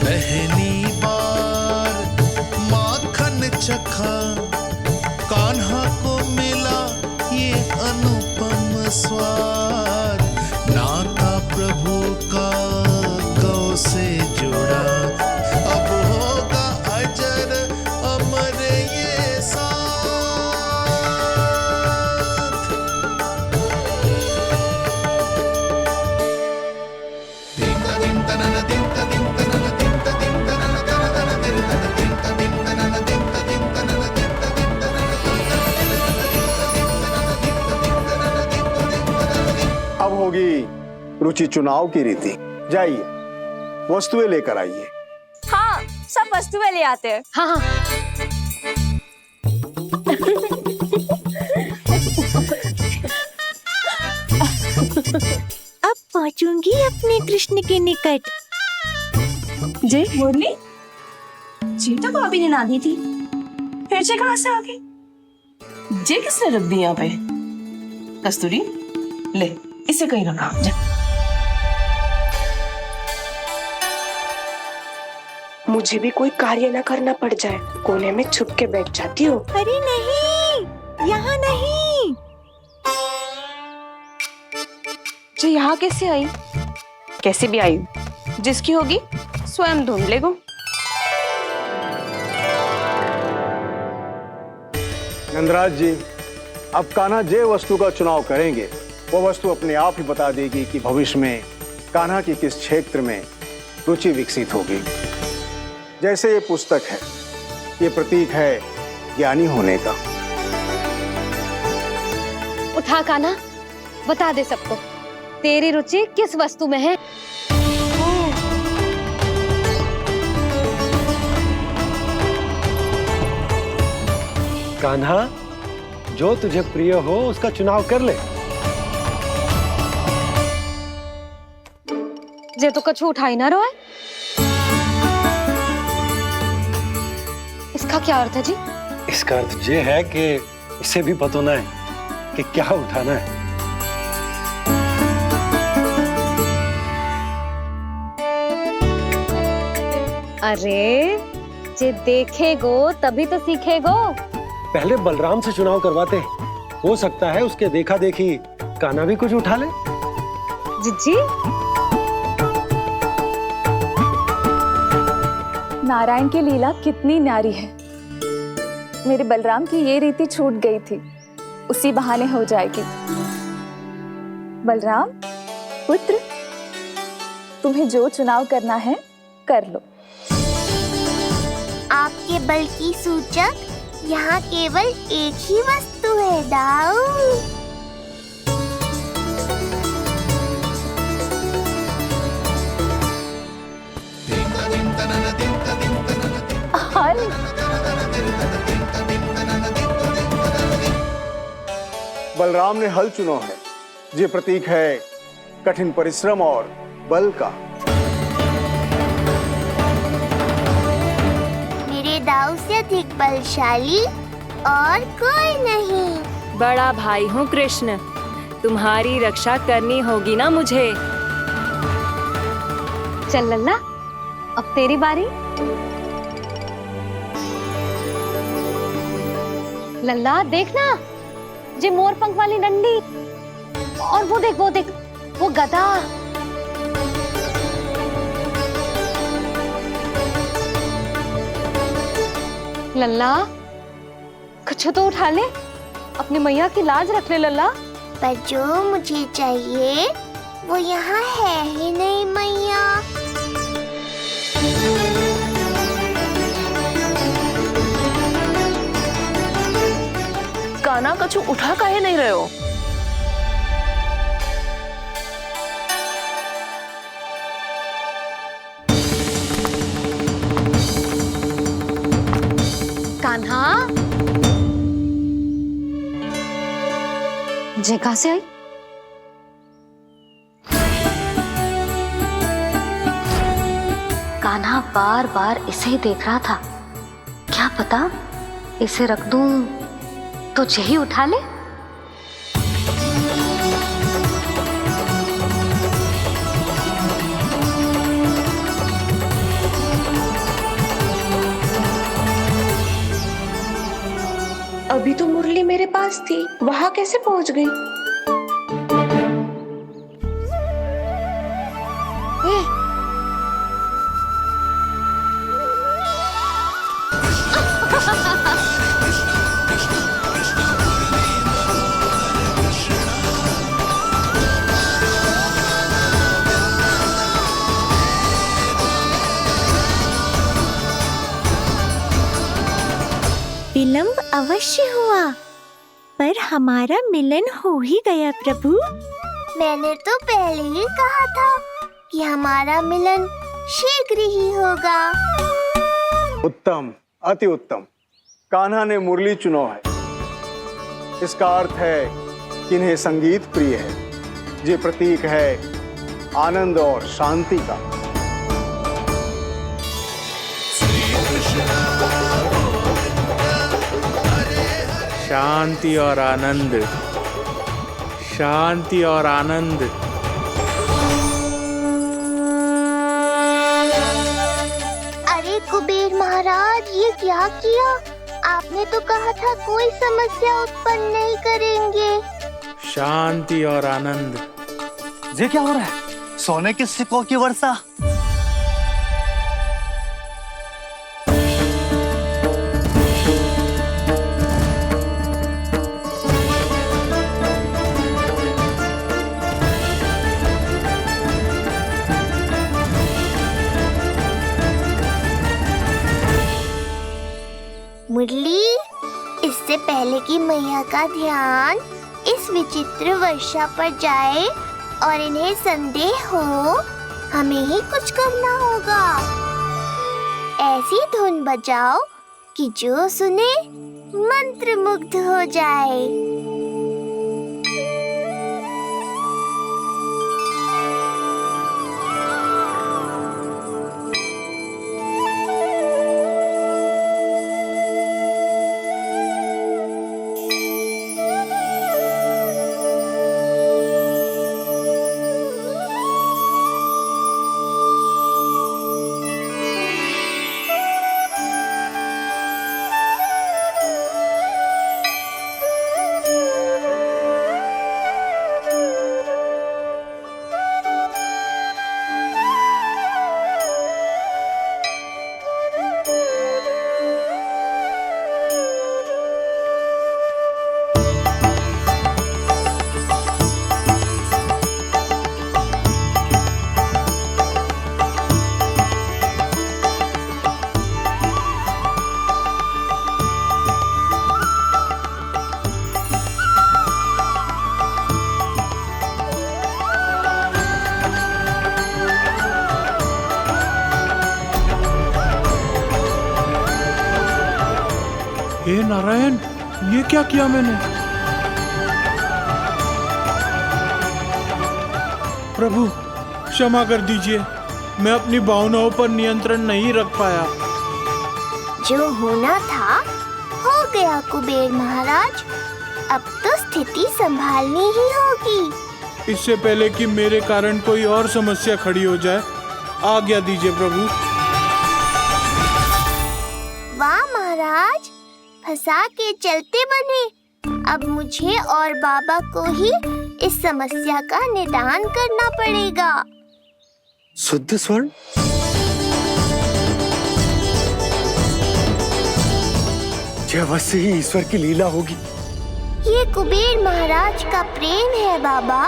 पहली बार माखन चखा, कान्हा को मिला ये अनुपम स्वाद। नाता प्रभु का गौ से जुड़ा, अब होगा अजर अमर ये साथ। दिंका दिं तनन दिंका दिं तनन दिंका दिं तनन तनन दिंका दिं तनन दिंका दिं तनन दिंका दिं तनन। अब होगी रुचि चुनाव की रीति। जाइए वस्तुएं लेकर आइए। हाँ, सब वस्तुएं ले आते हैं। हाँ हाँ। अब पहुंचूंगी अपने कृष्ण के निकट। जय मुरली, जी तो भाभी ने ना दी थी, फिर से कहाँ से आ गई? जे किसने रख दी यहाँ पे? कस्तूरी, ले इसे कहीं रखा जा। मुझे भी कोई कार्य न करना पड़ जाए, कोने में छुप के बैठ जाती हो। अरे नहीं, यहाँ नहीं। जो यहाँ कैसे आई? कैसे भी आई, जिसकी होगी स्वयं ढूंढ लेगो। नंदराज जी, अब कान्हा जे वस्तु का चुनाव करेंगे वो वस्तु अपने आप ही बता देगी कि भविष्य में कान्हा की किस क्षेत्र में रुचि विकसित होगी। जैसे ये पुस्तक है, ये प्रतीक है ज्ञानी होने का। उठा कान्हा, बता दे सबको तेरी रुचि किस वस्तु में है। कान्हा, जो तुझे प्रिय हो उसका चुनाव कर ले। जे तो कछु उठाई ना रहा है। इसका क्या अर्थ है जी? इसका अर्थ ये है कि इसे भी पता ना है कि क्या उठाना है। अरे जे देखेगो तभी तो सीखेगो। पहले बलराम से चुनाव करवाते हैं, हो सकता है उसके देखा देखी कान्हा भी कुछ उठा ले। जीजी, नारायण की लीला कितनी न्यारी है। मेरे बलराम की ये रीति छूट गई थी, उसी बहाने हो जाएगी। बलराम पुत्र, तुम्हें जो चुनाव करना है कर लो। आपके बल की सूचक यहाँ केवल एक ही वस्तु है दाऊ। बलराम ने हल चुना है, ये प्रतीक है कठिन परिश्रम और बल का। मेरे दाऊ से अधिक बलशाली और कोई नहीं। बड़ा भाई हूँ कृष्ण, तुम्हारी रक्षा करनी होगी ना मुझे। चल लल्ला, अब तेरी बारी। लल्ला देखना, जे मोर पंख वाली डंडी, और वो देख वो गदा। लल्ला कुछ तो उठा ले, अपनी मैया की लाज रख ले लल्ला। पर जो मुझे चाहिए वो यहाँ है ही नहीं मैया। कान्हा कछु उठा काहे नहीं रहे हो? कान्हा जय कहाँ से आई? कान्हा बार बार इसे ही देख रहा था। क्या पता इसे रख दूं तो जय ही उठा ले। अभी तो मुरली मेरे पास थी, वहां कैसे पहुंच गई? विलंब अवश्य हुआ, पर हमारा मिलन हो ही गया प्रभु। मैंने तो पहले ही कहा था कि हमारा मिलन शीघ्र ही होगा। उत्तम, अति उत्तम। कान्हा ने मुरली चुना है, इसका अर्थ है कि इन्हें संगीत प्रिय है। ये प्रतीक है आनंद और शांति का। शांति और आनंद, शांति और आनंद। अरे कुबेर महाराज, ये क्या किया? आपने तो कहा था कोई समस्या उत्पन्न नहीं करेंगे। शांति और आनंद। ये क्या हो रहा है? सोने के सिक्कों की वर्षा। मुरली, इससे पहले कि मैया का ध्यान इस विचित्र वर्षा पर जाए और इन्हें संदेह हो, हमें ही कुछ करना होगा। ऐसी धुन बजाओ कि जो सुने मंत्र मुग्ध हो जाए। हे नारायण, ये क्या किया मैंने? प्रभु क्षमा कर दीजिए, मैं अपनी भावनाओं पर नियंत्रण नहीं रख पाया। जो होना था हो गया कुबेर महाराज। अब तो स्थिति संभालनी ही होगी। इससे पहले कि मेरे कारण कोई और समस्या खड़ी हो जाए, आज्ञा दीजिए प्रभु। वाह महाराज, फंसा के चलते बने। अब मुझे और बाबा को ही इस समस्या का निदान करना पड़ेगा। शुद्ध स्वर्ण? यह अवश्य ही ईश्वर की लीला होगी। ये कुबेर महाराज का प्रेम है बाबा,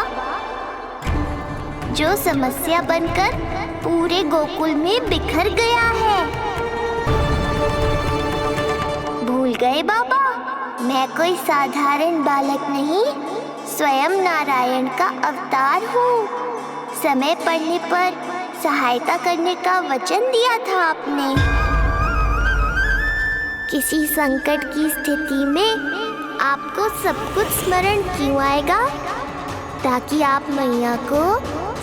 जो समस्या बनकर पूरे गोकुल में बिखर गया है। भूल गए बाबा, मैं कोई साधारण बालक नहीं, स्वयं नारायण का अवतार हूँ। समय पड़ने पर सहायता करने का वचन दिया था आपने। किसी संकट की स्थिति में आपको सब कुछ स्मरण क्यों आएगा? ताकि आप मैया को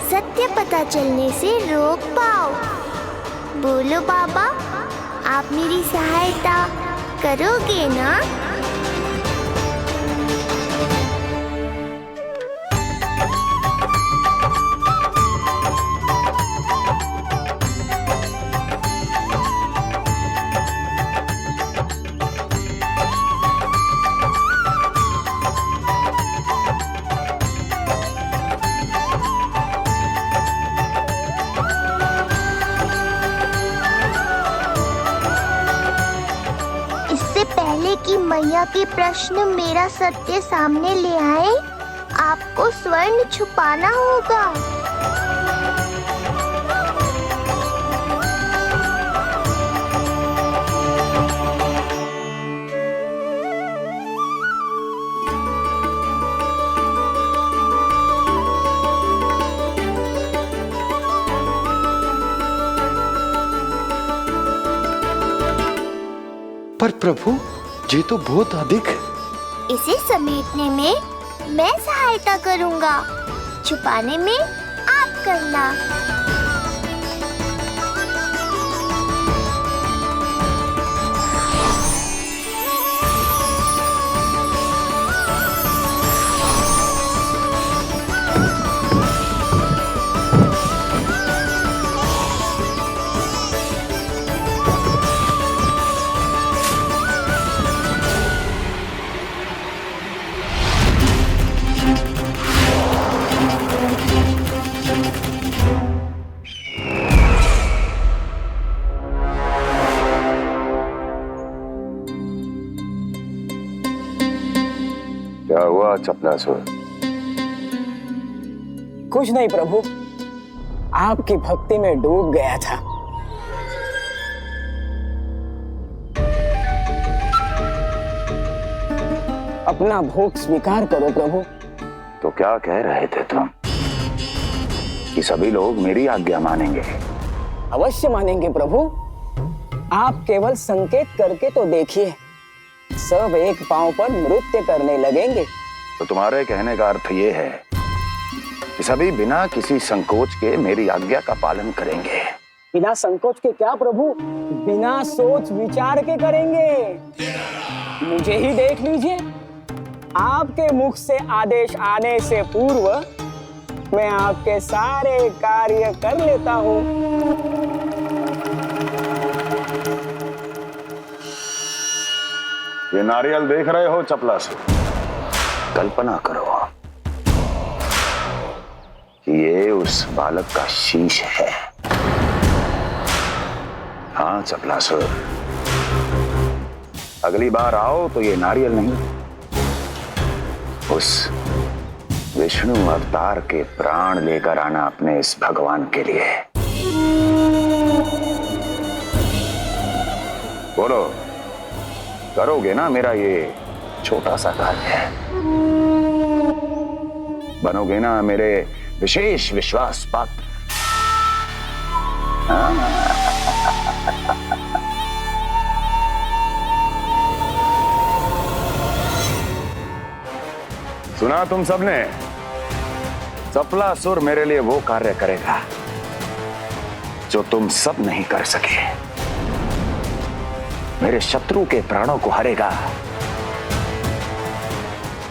सत्य पता चलने से रोक पाओ। बोलो बाबा, आप मेरी सहायता करोगे ना? कि मैया के प्रश्न मेरा सत्य सामने ले आए, आपको स्वर्ण छुपाना होगा। पर प्रभु, ये तो बहुत अधिक। इसे समेटने में मैं सहायता करूंगा, छुपाने में आप करना। क्या हुआ चपलासुर? कुछ नहीं प्रभु, आपकी भक्ति में डूब गया था। अपना भोग स्वीकार करो प्रभु। तो क्या कह रहे थे तुम कि सभी लोग मेरी आज्ञा मानेंगे? अवश्य मानेंगे प्रभु। आप केवल संकेत करके तो देखिए, सब एक पांव पर नृत्य करने लगेंगे। तो तुम्हारे कहने का अर्थ ये है कि सभी बिना किसी संकोच के मेरी आज्ञा का पालन करेंगे? बिना संकोच के क्या प्रभु, बिना सोच विचार के करेंगे। मुझे ही देख लीजिए, आपके मुख से आदेश आने से पूर्व मैं आपके सारे कार्य कर लेता हूँ। ये नारियल देख रहे हो चपलासुर? कल्पना करो कि ये उस बालक का शीश है। हाँ चपलासुर, अगली बार आओ तो ये नारियल नहीं, उस विष्णु अवतार के प्राण लेकर आना अपने इस भगवान के लिए। बोलो, करोगे ना मेरा ये छोटा सा कार्य? बनोगे ना मेरे विशेष विश्वास पात्र? सुना तुम सबने? चपलासुर मेरे लिए वो कार्य करेगा जो तुम सब नहीं कर सके। मेरे शत्रु के प्राणों को हरेगा।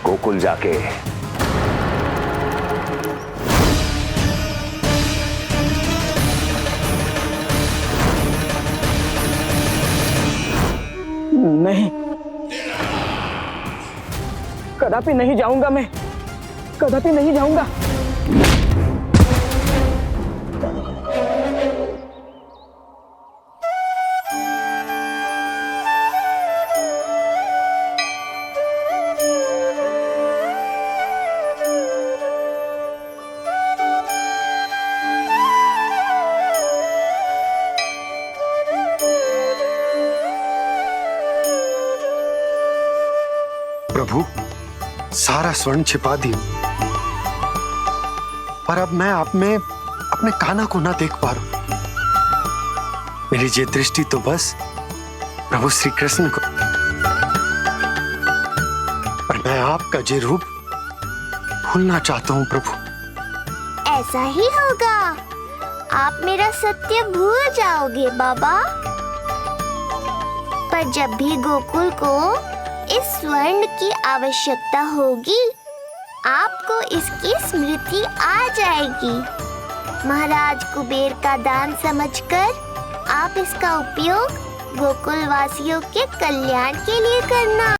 गोकुल जाके नहीं, कदापि नहीं जाऊंगा मैं, कदापि नहीं जाऊंगा। प्रभु, सारा स्वर्ण छिपा दी, पर अब मैं आप में अपने कान्हा को ना देख पा रहा हूं। मेरी ये दृष्टि तो बस प्रभु श्री कृष्ण को, पर मैं आपका ये रूप भूलना चाहता हूँ प्रभु। ऐसा ही होगा, आप मेरा सत्य भूल जाओगे बाबा। पर जब भी गोकुल को इस स्वर्ण की आवश्यकता होगी, आपको इसकी स्मृति आ जाएगी। महाराज कुबेर का दान समझकर आप इसका उपयोग गोकुल वासियों के कल्याण के लिए करना।